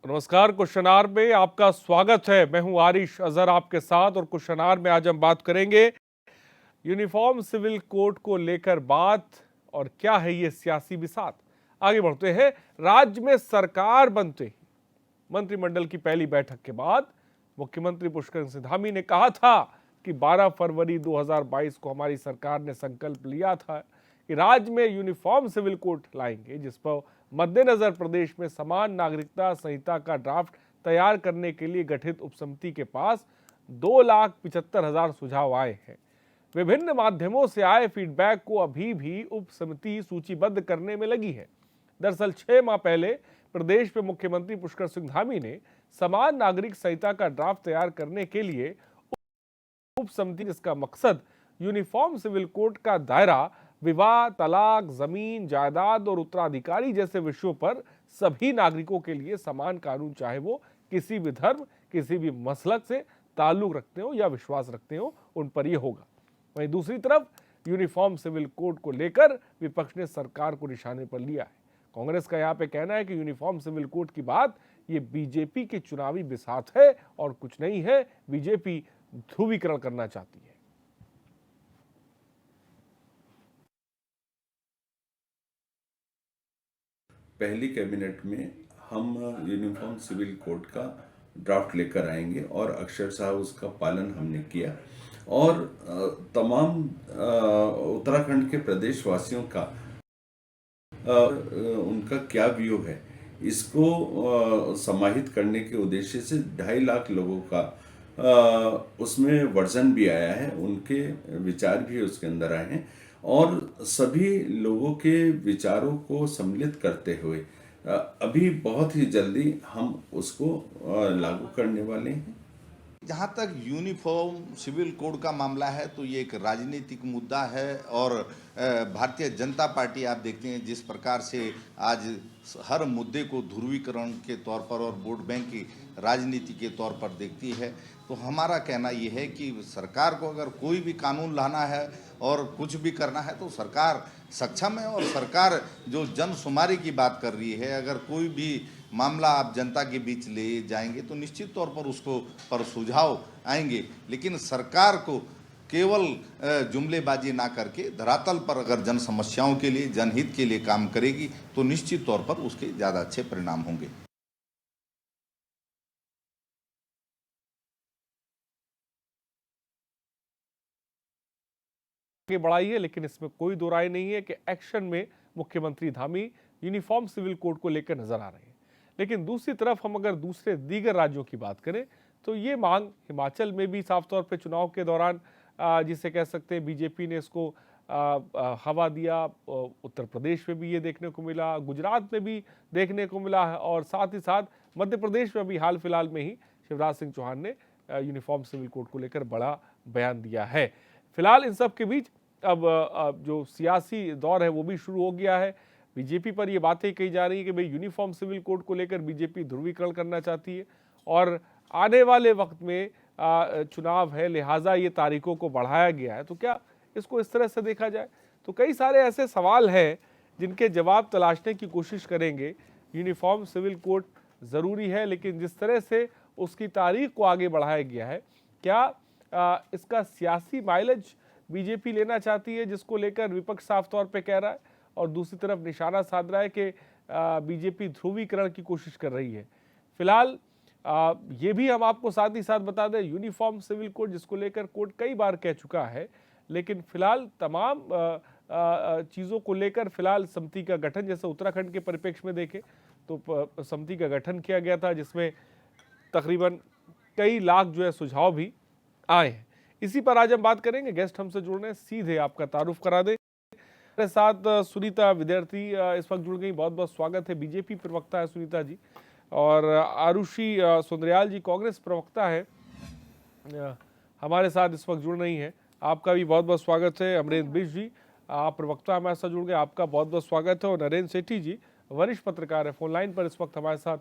नमस्कार। Question our में आपका स्वागत है। मैं हूं आरिश अजहर आपके साथ और क्वेश्चन आवर में आज हम बात करेंगे यूनिफॉर्म सिविल कोड को लेकर बात और क्या है ये सियासी बिसात। आगे बढ़ते हैं। राज्य में सरकार बनते ही मंत्रिमंडल की पहली बैठक के बाद मुख्यमंत्री पुष्कर सिंह धामी ने कहा था कि 12 फरवरी 2022 को हमारी सरकार ने संकल्प लिया था कि राज्य में यूनिफॉर्म सिविल कोड लाएंगे, जिस पर मद्देनजर प्रदेश में समान नागरिकता संहिता का ड्राफ्ट तैयार करने के लिए गठित उपसमिति के पास 2,75,000 सुझाव आए हैं। विभिन्न माध्यमों से आए फीडबैक को अभी भी उपसमिति सूचीबद्ध करने में लगी है। दरअसल 6 माह पहले प्रदेश में मुख्यमंत्री पुष्कर सिंह धामी ने समान नागरिक संहिता का ड्राफ्ट तैयार करने के लिए उपसमिति, जिसका मकसद यूनिफॉर्म सिविल कोड का दायरा विवाह, तलाक, जमीन, जायदाद और उत्तराधिकारी जैसे विषयों पर सभी नागरिकों के लिए समान कानून, चाहे वो किसी भी धर्म, किसी भी मसलक से ताल्लुक रखते हो या विश्वास रखते हो, उन पर यह होगा। वहीं दूसरी तरफ यूनिफॉर्म सिविल कोड को लेकर विपक्ष ने सरकार को निशाने पर लिया है। कांग्रेस का यहाँ पे कहना है कि यूनिफॉर्म सिविल कोड की बात ये बीजेपी की चुनावी बिसात है और कुछ नहीं है। बीजेपी ध्रुवीकरण करना चाहती है। पहली कैबिनेट में हम यूनिफॉर्म सिविल कोड का ड्राफ्ट लेकर आएंगे और अक्षरशः उसका पालन हमने किया और तमाम उत्तराखंड के प्रदेशवासियों का उनका क्या व्यू है, इसको समाहित करने के उद्देश्य से 2.5 लाख लोगों का उसमें वर्जन भी आया है, उनके विचार भी उसके अंदर आए हैं और सभी लोगों के विचारों को सम्मिलित करते हुए अभी बहुत ही जल्दी हम उसको लागू करने वाले हैं। जहाँ तक यूनिफॉर्म सिविल कोड का मामला है तो ये एक राजनीतिक मुद्दा है और भारतीय जनता पार्टी आप देखते हैं जिस प्रकार से आज हर मुद्दे को ध्रुवीकरण के तौर पर और वोट बैंक की राजनीति के तौर पर देखती है। तो हमारा कहना ये है कि सरकार को अगर कोई भी कानून लाना है और कुछ भी करना है तो सरकार सक्षम है और सरकार जो जनसुमारी की बात कर रही है, अगर कोई भी मामला आप जनता के बीच ले जाएंगे तो निश्चित तौर पर उसको पर सुझाव आएंगे, लेकिन सरकार को केवल जुमलेबाजी ना करके धरातल पर अगर जन समस्याओं के लिए, जनहित के लिए काम करेगी तो निश्चित तौर पर उसके ज़्यादा अच्छे परिणाम होंगे। बढ़ाई है, लेकिन इसमें कोई दो राय नहीं है कि एक्शन में मुख्यमंत्री धामी यूनिफॉर्म सिविल कोड को लेकर नजर आ रहे हैं। लेकिन दूसरी तरफ हम अगर दूसरे दीगर राज्यों की बात करें तो ये मांग हिमाचल में भी साफ तौर पे चुनाव के दौरान जिसे कह सकते हैं बीजेपी ने इसको हवा दिया। उत्तर प्रदेश में भी ये देखने को मिला, गुजरात में भी देखने को मिला है और साथ ही साथ मध्य प्रदेश में भी हाल फिलहाल में ही शिवराज सिंह चौहान ने यूनिफॉर्म सिविल कोड को लेकर बड़ा बयान दिया है। फिलहाल इन सब के बीच अब जो सियासी दौर है वो भी शुरू हो गया है। बीजेपी पर ये बातें कही जा रही है कि भाई यूनिफॉर्म सिविल कोड को लेकर बीजेपी ध्रुवीकरण करना चाहती है और आने वाले वक्त में चुनाव है, लिहाजा ये तारीखों को बढ़ाया गया है। तो क्या इसको इस तरह से देखा जाए? तो कई सारे ऐसे सवाल हैं जिनके जवाब तलाशने की कोशिश करेंगे। यूनिफॉर्म सिविल कोड ज़रूरी है, लेकिन जिस तरह से उसकी तारीख को आगे बढ़ाया गया है, क्या इसका सियासी माइलेज बीजेपी लेना चाहती है, जिसको लेकर विपक्ष साफ तौर पे कह रहा है, और दूसरी तरफ निशाना साध रहा है कि बीजेपी ध्रुवीकरण की कोशिश कर रही है। फिलहाल ये भी हम आपको साथ ही साथ बता दें, यूनिफॉर्म सिविल कोड जिसको लेकर कोर्ट कई बार कह चुका है, लेकिन फिलहाल तमाम चीज़ों को लेकर फिलहाल समिति का गठन, जैसे उत्तराखंड के परिप्रेक्ष्य में देखें तो समिति का गठन किया गया था, जिसमें तकरीबन कई लाख जो है सुझाव भी आए हैं। इसी पर आज हम बात करेंगे। गेस्ट हमसे जुड़ रहे हैं, सीधे आपका तारुफ करा दें। मेरे साथ सुनीता विद्यार्थी इस वक्त जुड़ गई, बहुत बहुत स्वागत है। बीजेपी प्रवक्ता है सुनीता जी, और आरुषि सुंदरयाल जी कांग्रेस प्रवक्ता है, हमारे साथ इस वक्त जुड़ रही हैं। आपका भी बहुत बहुत स्वागत है। अमरेंद्र बिष्ट जी, आप प्रवक्ता हमारे साथ जुड़ गए, आपका बहुत बहुत स्वागत है। और नरेंद्र सेठी जी वरिष्ठ पत्रकार है, फोन लाइन पर इस वक्त हमारे साथ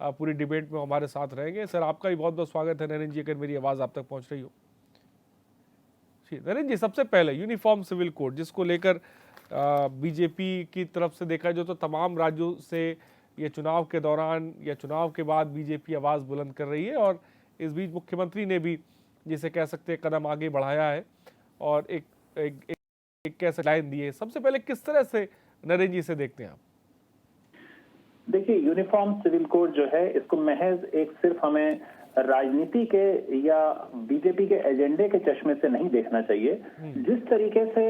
पूरी डिबेट में हमारे साथ रहेंगे। सर आपका भी बहुत बहुत स्वागत है। नरेंद्र जी, अगर मेरी आवाज़ आप तक पहुँच रही हो। नरेंद्र जी, सबसे पहले यूनिफॉर्म सिविल कोड जिसको लेकर बीजेपी की तरफ से देखा जाए तो तमाम राज्यों से ये चुनाव के दौरान या चुनाव के बाद बीजेपी आवाज़ बुलंद कर रही है और इस बीच मुख्यमंत्री ने भी जिसे कह सकते हैं कदम आगे बढ़ाया है और एक कैसे लाइन दी है। सबसे पहले किस तरह से नरेंद्र जी से देखते हैं आप? देखिए, यूनिफॉर्म सिविल कोड जो है इसको महज एक सिर्फ हमें राजनीति के या बीजेपी के एजेंडे के चश्मे से नहीं देखना चाहिए। जिस तरीके से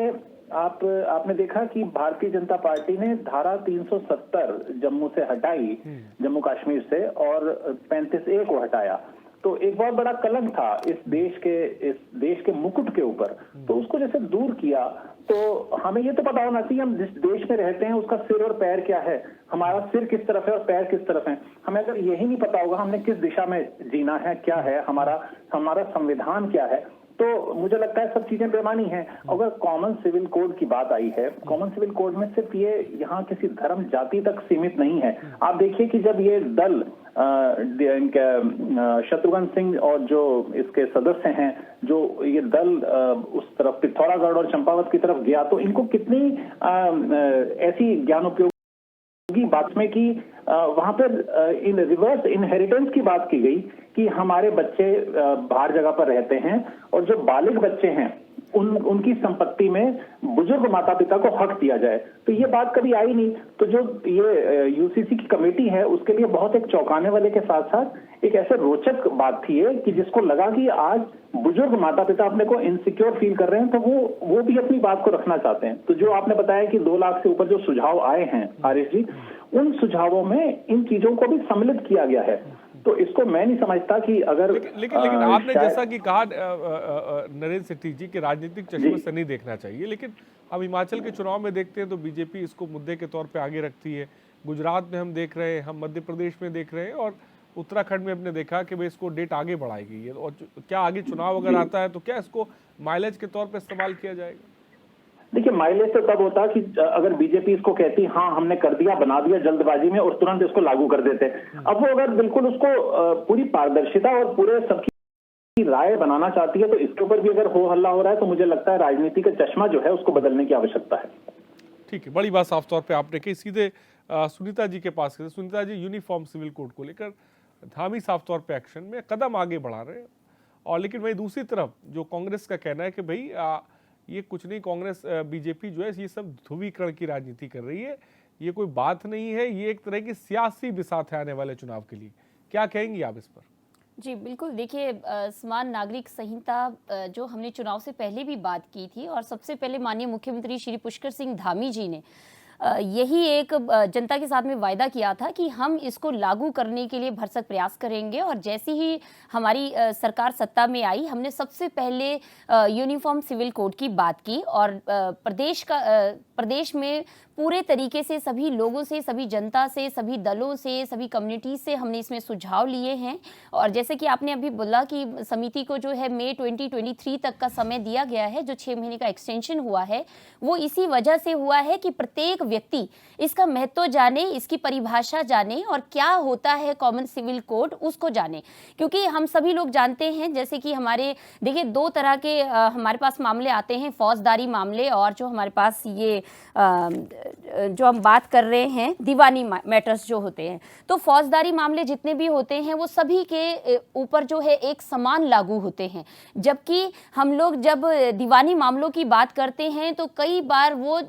आपने देखा कि भारतीय जनता पार्टी ने धारा 370 जम्मू से हटाई, जम्मू कश्मीर से, और 35A को हटाया, तो एक बहुत बड़ा कलंक था इस देश के मुकुट के ऊपर। तो उसको जैसे दूर किया, तो हमें ये तो पता होना चाहिए हम जिस देश में रहते हैं उसका सिर और पैर क्या है, हमारा सिर किस तरफ है और पैर किस तरफ है। हमें अगर यही नहीं पता होगा हमने किस दिशा में जीना है, क्या है हमारा संविधान क्या है, तो मुझे लगता है सब चीजें बेमानी हैं। अगर कॉमन सिविल कोड की बात आई है, कॉमन सिविल कोड में सिर्फ ये यहाँ किसी धर्म जाति तक सीमित नहीं है। आप देखिए कि जब ये दल शत्रुघ्न सिंह और जो इसके सदस्य हैं, जो ये दल उस तरफ पिथौरागढ़ और चंपावत की तरफ गया, तो इनको कितनी ऐसी ज्ञान उपयोगी बात में कि वहां पर इन रिवर्स इनहेरिटेंस की बात की गई कि हमारे बच्चे बाहर जगह पर रहते हैं और जो बालिग बच्चे हैं उनकी संपत्ति में बुजुर्ग माता पिता को हक दिया जाए। तो ये बात कभी आई नहीं। तो जो ये यूसीसी की कमेटी है उसके लिए बहुत एक चौंकाने वाले के साथ साथ एक ऐसे रोचक बात थी ये कि जिसको लगा कि आज बुजुर्ग माता पिता अपने को इनसिक्योर फील कर रहे हैं, तो वो भी अपनी बात को रखना चाहते हैं। तो जो आपने बताया कि 2 लाख से ऊपर जो सुझाव आए हैं आरिश जी, उन सुझावों में इन चीजों को भी सम्मिलित किया गया है। तो इसको मैं नहीं समझता कि अगर लेकिन आपने जैसा कि कहा नरेंद्र सिटी जी कि राजनीतिक चश्मे से नहीं देखना चाहिए, लेकिन हम हिमाचल के चुनाव में देखते हैं तो बीजेपी इसको मुद्दे के तौर पे आगे रखती है। गुजरात में हम देख रहे हैं, हम मध्य प्रदेश में देख रहे हैं और उत्तराखंड में हमने देखा कि भाई इसको डेट आगे बढ़ाई गई है। और क्या आगे चुनाव अगर आता है तो क्या इसको माइलेज के तौर पर इस्तेमाल किया जाएगा? देखिए, माइलेज तो तब होता कि अगर बीजेपी इसको कहती हाँ हमने कर दिया, बना दिया जल्दबाजी में और तुरंत इसको लागू कर देते। अब वो अगर बिल्कुल उसको पूरी पारदर्शिता और पूरे सबकी राय बनाना चाहती है तो इसके ऊपर भी अगर हो हल्ला हो रहा है तो मुझे लगता है राजनीति का चश्मा जो है उसको बदलने की आवश्यकता है। ठीक है, बड़ी बात साफ तौर पे आपने कही। सीधे सुनीता जी के पास गए। Sunita ji, uniform civil code को लेकर धामी साफ तौर पे एक्शन में कदम आगे बढ़ा रहे हैं, और लेकिन वही दूसरी तरफ जो कांग्रेस का कहना है कि भाई ये कुछ नहीं, कांग्रेस बीजेपी जो है ये सब ध्रुवीकरण की राजनीति कर रही है, ये कोई बात नहीं है, ये एक तरह की सियासी बिसात है आने वाले चुनाव के लिए। क्या कहेंगी आप इस पर? जी बिल्कुल, देखिए समान नागरिक संहिता जो हमने चुनाव से पहले भी बात की थी और सबसे पहले माननीय मुख्यमंत्री श्री पुष्कर सिंह धामी जी ने यही एक जनता के साथ में वायदा किया था कि हम इसको लागू करने के लिए भरसक प्रयास करेंगे। और जैसे ही हमारी सरकार सत्ता में आई, हमने सबसे पहले यूनिफॉर्म सिविल कोड की बात की और प्रदेश में पूरे तरीके से सभी लोगों से, सभी जनता से, सभी दलों से, सभी कम्युनिटी से हमने इसमें सुझाव लिए हैं। और जैसे कि आपने अभी बोला कि समिति को जो है मई 2023 तक का समय दिया गया है, जो 6 महीने का एक्सटेंशन हुआ है, वो इसी वजह से हुआ है कि प्रत्येक व्यक्ति इसका महत्व जाने, इसकी परिभाषा जाने और क्या होता है कॉमन सिविल कोड उसको जाने। क्योंकि हम सभी लोग जानते हैं, जैसे कि हमारे देखिए 2 तरह के हमारे पास मामले आते हैं, फौजदारी मामले और जो हमारे पास ये जो हम बात कर रहे हैं दीवानी मैटर्स जो होते हैं। तो फौजदारी मामले जितने भी होते हैं वो सभी के ऊपर जो है एक समान लागू होते हैं, जबकि हम लोग जब दीवानी मामलों की बात करते हैं तो कई बार वो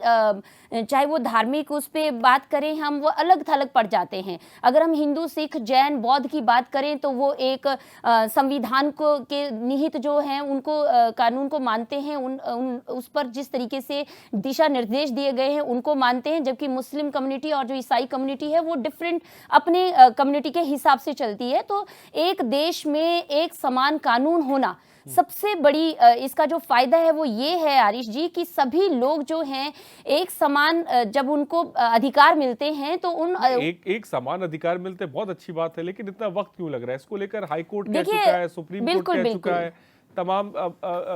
चाहे वो धार्मिक उस पर बात करें हम, वो अलग थलग पड़ जाते हैं। अगर हम हिंदू, सिख, जैन, बौद्ध की बात करें तो वो एक संविधान को के निहित जो हैं उनको कानून को मानते हैं, उस पर जिस तरीके से दिशा निर्देश दिए गए हैं उनको मानते हैं, जबकि मुस्लिम कम्युनिटी और जो ईसाई कम्युनिटी है वो डिफरेंट अपने कम्युनिटी के हिसाब से चलती है। तो एक देश में एक समान कानून होना सबसे बड़ी इसका जो फायदा है वो ये है आरिश जी कि सभी लोग जो हैं एक समान जब उनको अधिकार मिलते हैं तो उन एक समान अधिकार मिलते हैं, बहुत अच्छी बात है, लेकिन इतना वक्त क्यों लग रहा है इसको लेकर? हाई कोर्ट कह चुका है, सुप्रीम कोर्ट कह चुका है, तमाम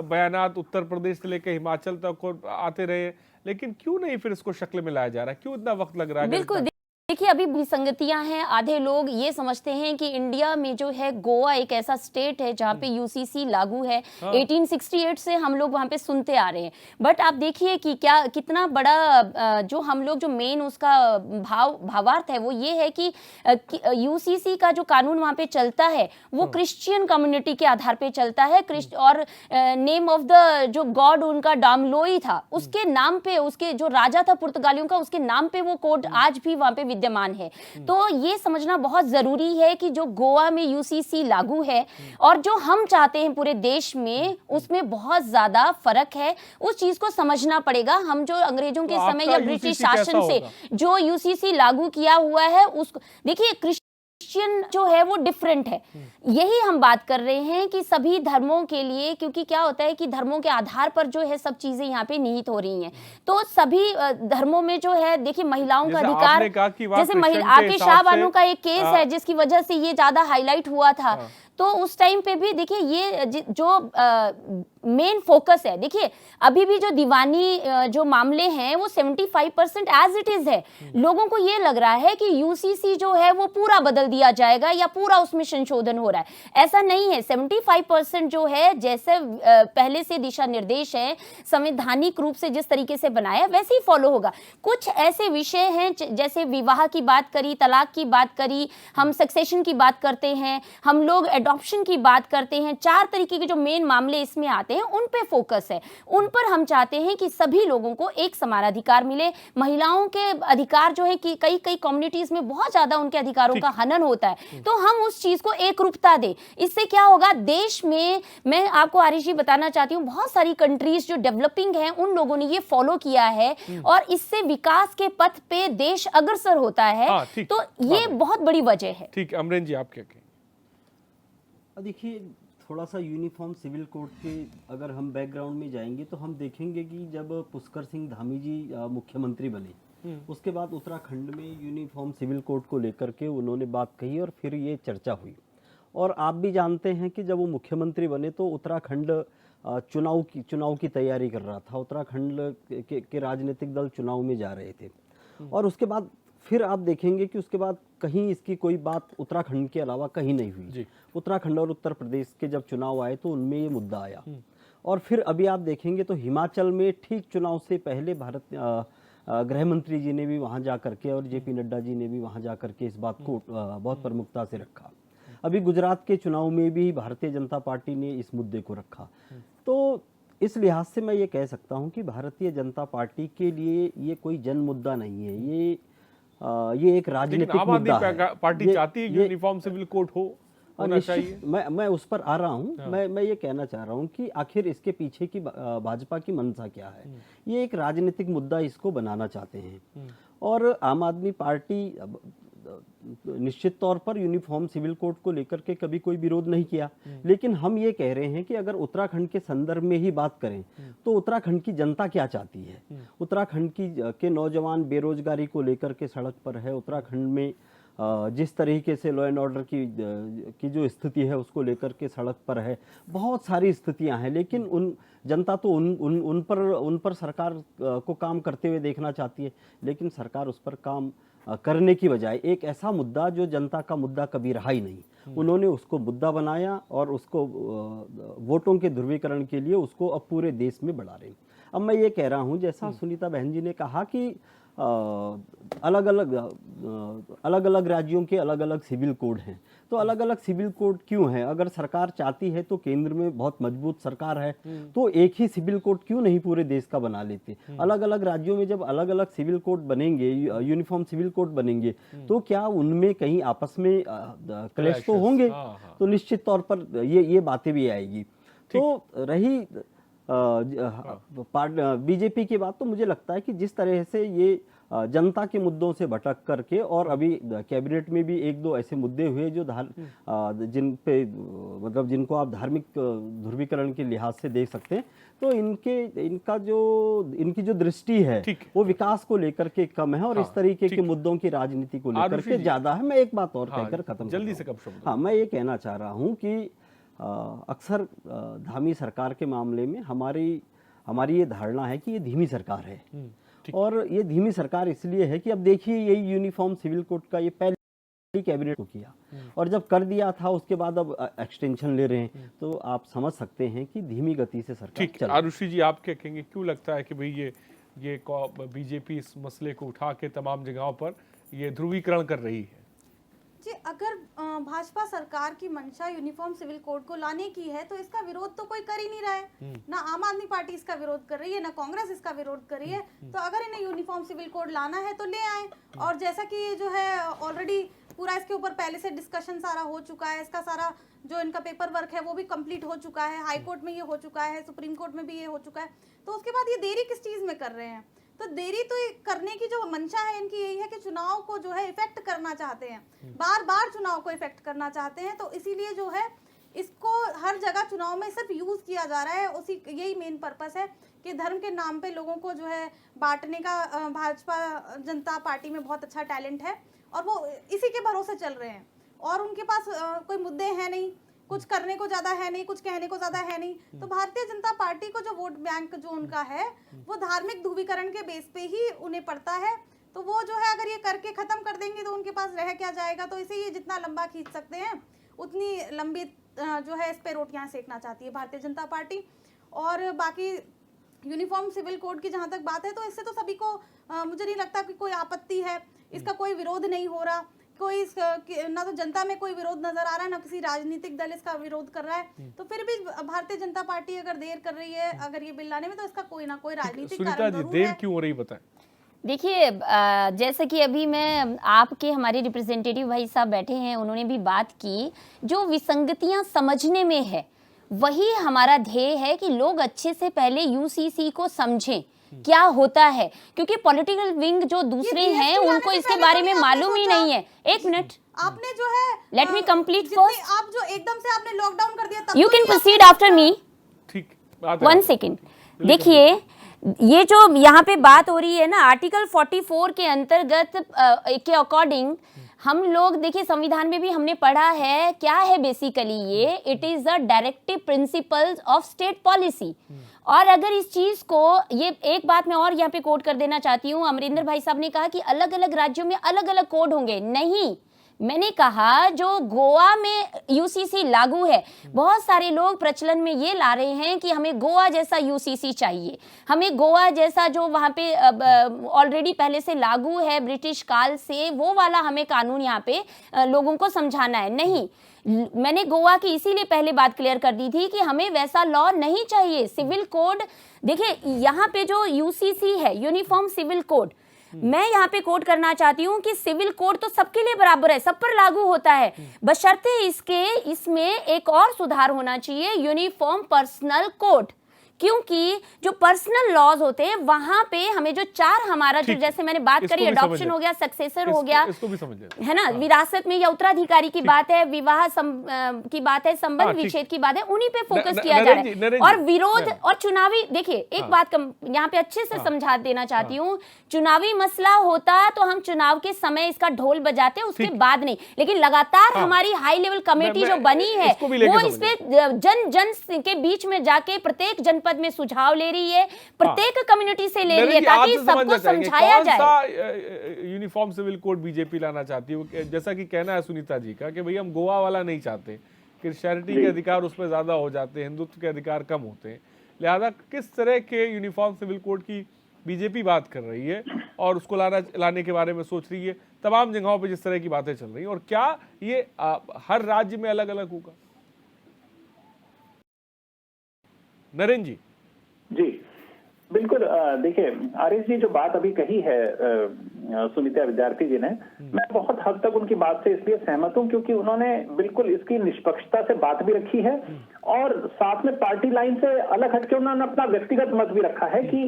बयानात उत्तर प्रदेश से लेकर हिमाचल तक आते रहे, लेकिन क्यों नहीं फिर इसको शक्ल में लाया जा रहा है? क्यों इतना वक्त लग रहा है? बिल्कुल देखिए अभी विसंगतियां हैं। आधे लोग ये समझते हैं कि इंडिया में जो है गोवा एक ऐसा स्टेट है जहां पे यूसीसी लागू है। 1868 से हम लोग वहां पे सुनते आ रहे हैं। बट आप देखिए कि क्या कितना बड़ा जो हम लोग जो मेन उसका भावार्थ है वो ये है कि यूसीसी का जो कानून वहां पे चलता है वो क्रिश्चियन कम्युनिटी के आधार पे चलता है। और नेम ऑफ द जो गॉड उनका डामलोई था, उसके नाम पे, उसके जो राजा था पुर्तगालियों का, उसके नाम पे वो कोड आज भी वहां पे विद्यमान है। तो ये समझना बहुत जरूरी है कि जो गोवा में यूसीसी लागू है और जो हम चाहते हैं पूरे देश में, उसमें बहुत ज्यादा फर्क है। उस चीज को समझना पड़ेगा। हम जो अंग्रेजों के तो समय या ब्रिटिश UCC कैसा शासन से होगा? जो यूसीसी लागू किया हुआ है उसको देखिए, क्रिश्चियन जो है वो डिफरेंट है। यही हम बात कर रहे हैं कि सभी धर्मों के लिए, क्योंकि क्या होता है कि धर्मों के आधार पर जो है सब चीजें यहाँ पे निहित हो रही हैं। तो सभी धर्मों में जो है देखिए महिलाओं का जैसे अधिकार, आपने कहा कि वहाँ जैसे क्रिश्चियन के आके हिसाब शाह से, बानो का एक केस है जिसकी वजह से ये ज्यादा हाईलाइट हुआ था। तो उस टाइम पे भी देखिए ये जो मेन फोकस है, देखिए अभी भी जो दीवानी जो मामले हैं वो 75% एज इट इज है। लोगों को ये लग रहा है कि यूसीसी जो है वो पूरा बदल दिया जाएगा या पूरा उसमें संशोधन हो रहा है। ऐसा नहीं है। 75% जो है, जैसे पहले से दिशा निर्देश है, संवैधानिक रूप से जिस तरीके से बनाया वैसे ही फॉलो होगा। कुछ ऐसे विषय हैं जैसे विवाह की बात करी, तलाक की बात करी, हम सक्सेशन की बात करते हैं, हम लोग एडॉप्शन की बात करते हैं। 4 तरीके के जो मेन मामले इसमें आते हैं उन पे फोकस है। उन पर हम चाहते हैं कि सभी लोगों को एक समान अधिकार मिले। महिलाओं के अधिकार जो है कि कई कम्युनिटीज में बहुत ज्यादा उनके अधिकारों का हनन होता है, तो हम उस चीज को एक रूपता दें। इससे क्या होगा, देश में, मैं आपको आरिश जी बताना चाहती हूँ, बहुत सारी कंट्रीज जो डेवलपिंग हैं उन लोगों ने ये फॉलो किया है और इससे विकास के पथ पे देश अग्रसर होता है। तो ये बहुत बड़ी वजह है। ठीक, अमरेन जी आप क्या कहें? देखिए थोड़ा सा यूनिफॉर्म सिविल कोड के अगर हम बैकग्राउंड में जाएंगे तो हम देखेंगे कि जब पुष्कर सिंह धामी जी मुख्यमंत्री बने, उसके बाद उत्तराखंड में यूनिफॉर्म सिविल कोड को लेकर के उन्होंने बात कही और फिर ये चर्चा हुई। और आप भी जानते हैं कि जब वो मुख्यमंत्री बने तो उत्तराखंड चुनाव की तैयारी कर रहा था। उत्तराखंड के राजनीतिक दल चुनाव में जा रहे थे और उसके बाद फिर आप देखेंगे कि उसके बाद कहीं इसकी कोई बात उत्तराखंड के अलावा कहीं नहीं हुई। उत्तराखंड और उत्तर प्रदेश के जब चुनाव आए तो उनमें ये मुद्दा आया। और फिर अभी आप देखेंगे तो हिमाचल में ठीक चुनाव से पहले गृह मंत्री जी ने भी वहां जा करके और जेपी नड्डा जी ने भी वहां जा करके इस बात को बहुत प्रमुखता से रखा। अभी गुजरात के चुनाव में भी भारतीय जनता पार्टी ने इस मुद्दे को रखा। तो इस लिहाज से मैं ये कह सकता हूँ कि भारतीय जनता पार्टी के लिए ये कोई जन मुद्दा नहीं है, ये एक राजनीतिक मुद्दा है। आम आदमी पार्टी चाहती है यूनिफॉर्म सिविल कोड होना चाहिए। मैं उस पर आ रहा हूँ। मैं ये कहना चाह रहा हूँ कि आखिर इसके पीछे की भाजपा की मंशा क्या है। ये एक राजनीतिक मुद्दा इसको बनाना चाहते हैं और आम आदमी पार्टी निश्चित तौर पर यूनिफॉर्म सिविल कोड को लेकर के कभी कोई विरोध नहीं किया। लेकिन हम ये कह रहे हैं कि अगर उत्तराखंड के संदर्भ में ही बात करें तो उत्तराखंड की जनता क्या चाहती है। उत्तराखंड के नौजवान बेरोजगारी को लेकर के सड़क पर है। उत्तराखंड में जिस तरीके से लॉ एंड ऑर्डर की जो स्थिति है उसको लेकर के सड़क पर है। बहुत सारी स्थितियां हैं, लेकिन जनता तो उन पर सरकार को काम करते हुए देखना चाहती है। लेकिन सरकार उस पर काम करने की बजाय एक ऐसा मुद्दा जो जनता का मुद्दा कभी रहा ही नहीं, उन्होंने उसको मुद्दा बनाया और उसको वोटों के ध्रुवीकरण के लिए उसको अब पूरे देश में बढ़ा रहे हैं। अब मैं ये कह रहा हूँ, जैसा सुनीता बहन जी ने कहा कि अलग अलग राज्यों के अलग अलग सिविल कोड हैं, तो अलग अलग सिविल कोड क्यों हैं? अगर सरकार चाहती है तो केंद्र में बहुत मजबूत सरकार है तो एक ही सिविल कोड क्यों नहीं पूरे देश का बना लेते? अलग अलग राज्यों में जब अलग अलग सिविल कोड बनेंगे, यूनिफॉर्म सिविल कोड बनेंगे, तो क्या उनमें कहीं आपस में क्लैश तो होंगे? तो निश्चित तौर पर ये बातें भी आएगी। तो रही बीजेपी की बात, तो मुझे लगता है कि जिस तरह से ये जनता के मुद्दों से भटक करके, और अभी कैबिनेट में भी 1-2 ऐसे मुद्दे हुए जो जिनको आप धार्मिक ध्रुवीकरण के लिहाज से देख सकते हैं, तो इनकी जो दृष्टि है वो विकास को लेकर के कम है और इस तरीके के मुद्दों की राजनीति को लेकर के ज्यादा है। मैं एक बात और कहकर खत्म जल्दी से कब शब्द। मैं ये कहना चाह रहा हूँ कि अक्सर धामी सरकार के मामले में हमारी ये धारणा है कि ये धीमी सरकार है और ये धीमी सरकार इसलिए है कि अब देखिए यही यूनिफॉर्म सिविल कोड का ये पहले कैबिनेट को किया और जब कर दिया था उसके बाद अब एक्सटेंशन ले रहे हैं, तो आप समझ सकते हैं कि धीमी गति से सरकार ठीक। चल रही है। आरुषि जी, आप क्या कहेंगे, क्यों लगता है कि भाई ये बीजेपी इस मसले को उठा के तमाम जगहों पर ये ध्रुवीकरण कर रही है? जी, अगर भाजपा सरकार की मंशा यूनिफॉर्म सिविल कोड को लाने की है तो इसका विरोध तो कोई कर ही नहीं रहा है। ना आम आदमी पार्टी इसका विरोध कर रही है, ना कांग्रेस इसका विरोध कर रही है। तो अगर इन्हें यूनिफॉर्म सिविल कोड लाना है तो ले आए। और जैसा कि ये जो है ऑलरेडी पूरा इसके ऊपर पहले से डिस्कशन सारा हो चुका है, इसका सारा जो इनका पेपर वर्क है वो भी कंप्लीट हो चुका है, हाई कोर्ट में ये हो चुका है, सुप्रीम कोर्ट में भी ये हो चुका है। तो उसके बाद ये देरी किस चीज में कर रहे हैं? तो देरी तो करने की जो मंशा है इनकी यही है कि चुनाव को जो है इफेक्ट करना चाहते हैं, बार बार चुनाव को इफेक्ट करना चाहते हैं। तो इसीलिए जो है इसको हर जगह चुनाव में सिर्फ यूज किया जा रहा है। उसी यही मेन पर्पस है कि धर्म के नाम पे लोगों को जो है बांटने का भाजपा जनता पार्टी में बहुत अच्छा टैलेंट है और वो इसी के भरोसे चल रहे हैं। और उनके पास कोई मुद्दे हैं नहीं, कुछ करने को ज्यादा है नहीं, कुछ कहने को ज्यादा है नहीं। तो भारतीय जनता पार्टी को जो वोट बैंक जो उनका है वो धार्मिक ध्रुवीकरण के बेस पे ही उन्हें पड़ता है। तो वो जो है अगर ये करके खत्म कर देंगे तो उनके पास रह क्या जाएगा। तो इसे ये जितना लंबा खींच सकते हैं उतनी लंबी जो है इस पे रोटियां सेकना चाहती है भारतीय जनता पार्टी। और बाकी यूनिफॉर्म सिविल कोड की जहां तक बात है तो इससे तो सभी को मुझे नहीं लगता कि कोई आपत्ति है, इसका कोई विरोध नहीं हो रहा। कोई ना तो जनता में कोई विरोध नजर आ रहा है, ना किसी राजनीतिक दल इसका विरोध कर रहा है। तो फिर भी भारतीय जनता पार्टी अगर देर कर रही है अगर ये बिल लाने में तो इसका कोई ना कोई राजनीतिक कारण जरूर है। देर क्यों हो रही बताएं? देखिए, जैसे कि अभी मैं आपके हमारे रिप्रेजेंटेटिव भाई साहब बैठे हैं, उन्होंने भी बात की, जो विसंगतियां समझने में है वही हमारा ध्येय है कि लोग अच्छे से पहले यूसीसी को समझें क्या होता है, क्योंकि पॉलिटिकल विंग जो दूसरे हैं उनको इसके बारे में मालूम ही नहीं है। एक मिनट, आपने जो है लेट मी कंप्लीट फर्स्ट। आप जो एकदम से आपने लॉकडाउन कर दिया तब you can proceed after me. ठीक, 1 सेकेंड। देखिए, ये जो यहाँ पे बात हो रही है ना, आर्टिकल 44 के अंतर्गत के अकॉर्डिंग हम लोग देखिए संविधान में भी हमने पढ़ा है क्या है बेसिकली ये, it is the directive principles of state policy. और अगर इस चीज को, ये एक बात मैं और यहाँ पे कोट कर देना चाहती हूँ, अमरिंदर भाई साहब ने कहा कि अलग अलग राज्यों में अलग अलग कोड होंगे। नहीं, मैंने कहा जो गोवा में यूसीसी लागू है, बहुत सारे लोग प्रचलन में ये ला रहे हैं कि हमें गोवा जैसा यूसीसी चाहिए, हमें गोवा जैसा जो वहाँ पे ऑलरेडी पहले से लागू है ब्रिटिश काल से, वो वाला हमें कानून यहाँ पे लोगों को समझाना है। नहीं, मैंने गोवा की इसीलिए पहले बात क्लियर कर दी थी कि हमें वैसा लॉ नहीं चाहिए। सिविल कोड, देखिए यहाँ पे जो यूसीसी है, यूनिफॉर्म सिविल कोड, मैं यहाँ पे कोट करना चाहती हूँ कि सिविल कोड तो सबके लिए बराबर है, सब पर लागू होता है, बशर्ते इसमें एक और सुधार होना चाहिए, यूनिफॉर्म पर्सनल कोड। क्योंकि जो पर्सनल लॉज होते हैं वहां पे हमें जो हमारा जो, जैसे मैंने बात करी, अडॉप्शन हो गया, सक्सेसर हो गया, इसको भी समझ है ना, विरासत में या उत्तराधिकारी की बात है, विवाह की बात है, संबंध विच्छेद की बात है, उन्हीं पे फोकस किया जा रहा है। और विरोध और चुनावी, देखिए एक बात यहाँ पे अच्छे से समझा देना चाहती हूँ, चुनावी मसला होता तो हम चुनाव के समय इसका ढोल बजाते, उसके बाद नहीं। लेकिन लगातार हमारी हाई लेवल कमेटी जो बनी है वो इस पे जन के बीच में जाके प्रत्येक जनपद में सुझाव ले रही है, प्रत्येक कम्युनिटी से ले रही है, ताकि सबको समझाया जाए। यूनिफॉर्म सिविल कोड बीजेपी लाना चाहती है, जैसा कि कहना है सुनीता जी का कि भाई हम गोवा वाला नहीं चाहते, क्रिश्चियनिटी के अधिकार उसमें ज्यादा हो जाते हैं, हिंदुत्व के अधिकार कम होते हैं, लिहाजा किस तरह के यूनिफॉर्म सिविल कोड की बीजेपी बात कर रही है और उसको लाने के बारे में सोच रही है, तमाम जगहों पर जिस तरह की बातें चल रही हैं, और क्या ये हर राज्य में अलग अलग होगा? नरेंद्र जी। जी बिल्कुल, देखिए आरिफ जी जो बात अभी कही है सुनीता विद्यार्थी जी ने, मैं बहुत हद तक उनकी बात से इसलिए सहमत हूं क्योंकि उन्होंने बिल्कुल इसकी निष्पक्षता से बात भी रखी है और साथ में पार्टी लाइन से अलग हटके उन्होंने अपना व्यक्तिगत मत भी रखा है कि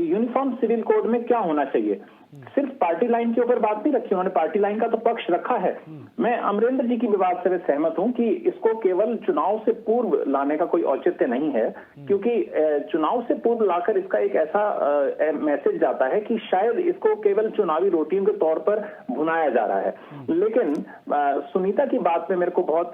यूनिफॉर्म सिविल कोड में क्या होना चाहिए। सिर्फ पार्टी लाइन के ऊपर बात नहीं रखी, उन्होंने पार्टी लाइन का तो पक्ष रखा है। मैं अमरेंद्र जी की भी बात से सहमत हूं कि इसको केवल चुनाव से पूर्व लाने का कोई औचित्य नहीं है, क्योंकि चुनाव से पूर्व लाकर इसका एक ऐसा मैसेज जाता है कि शायद इसको केवल चुनावी रूटीन के तौर पर भुनाया जा रहा है। लेकिन सुनीता की बात में मेरे को बहुत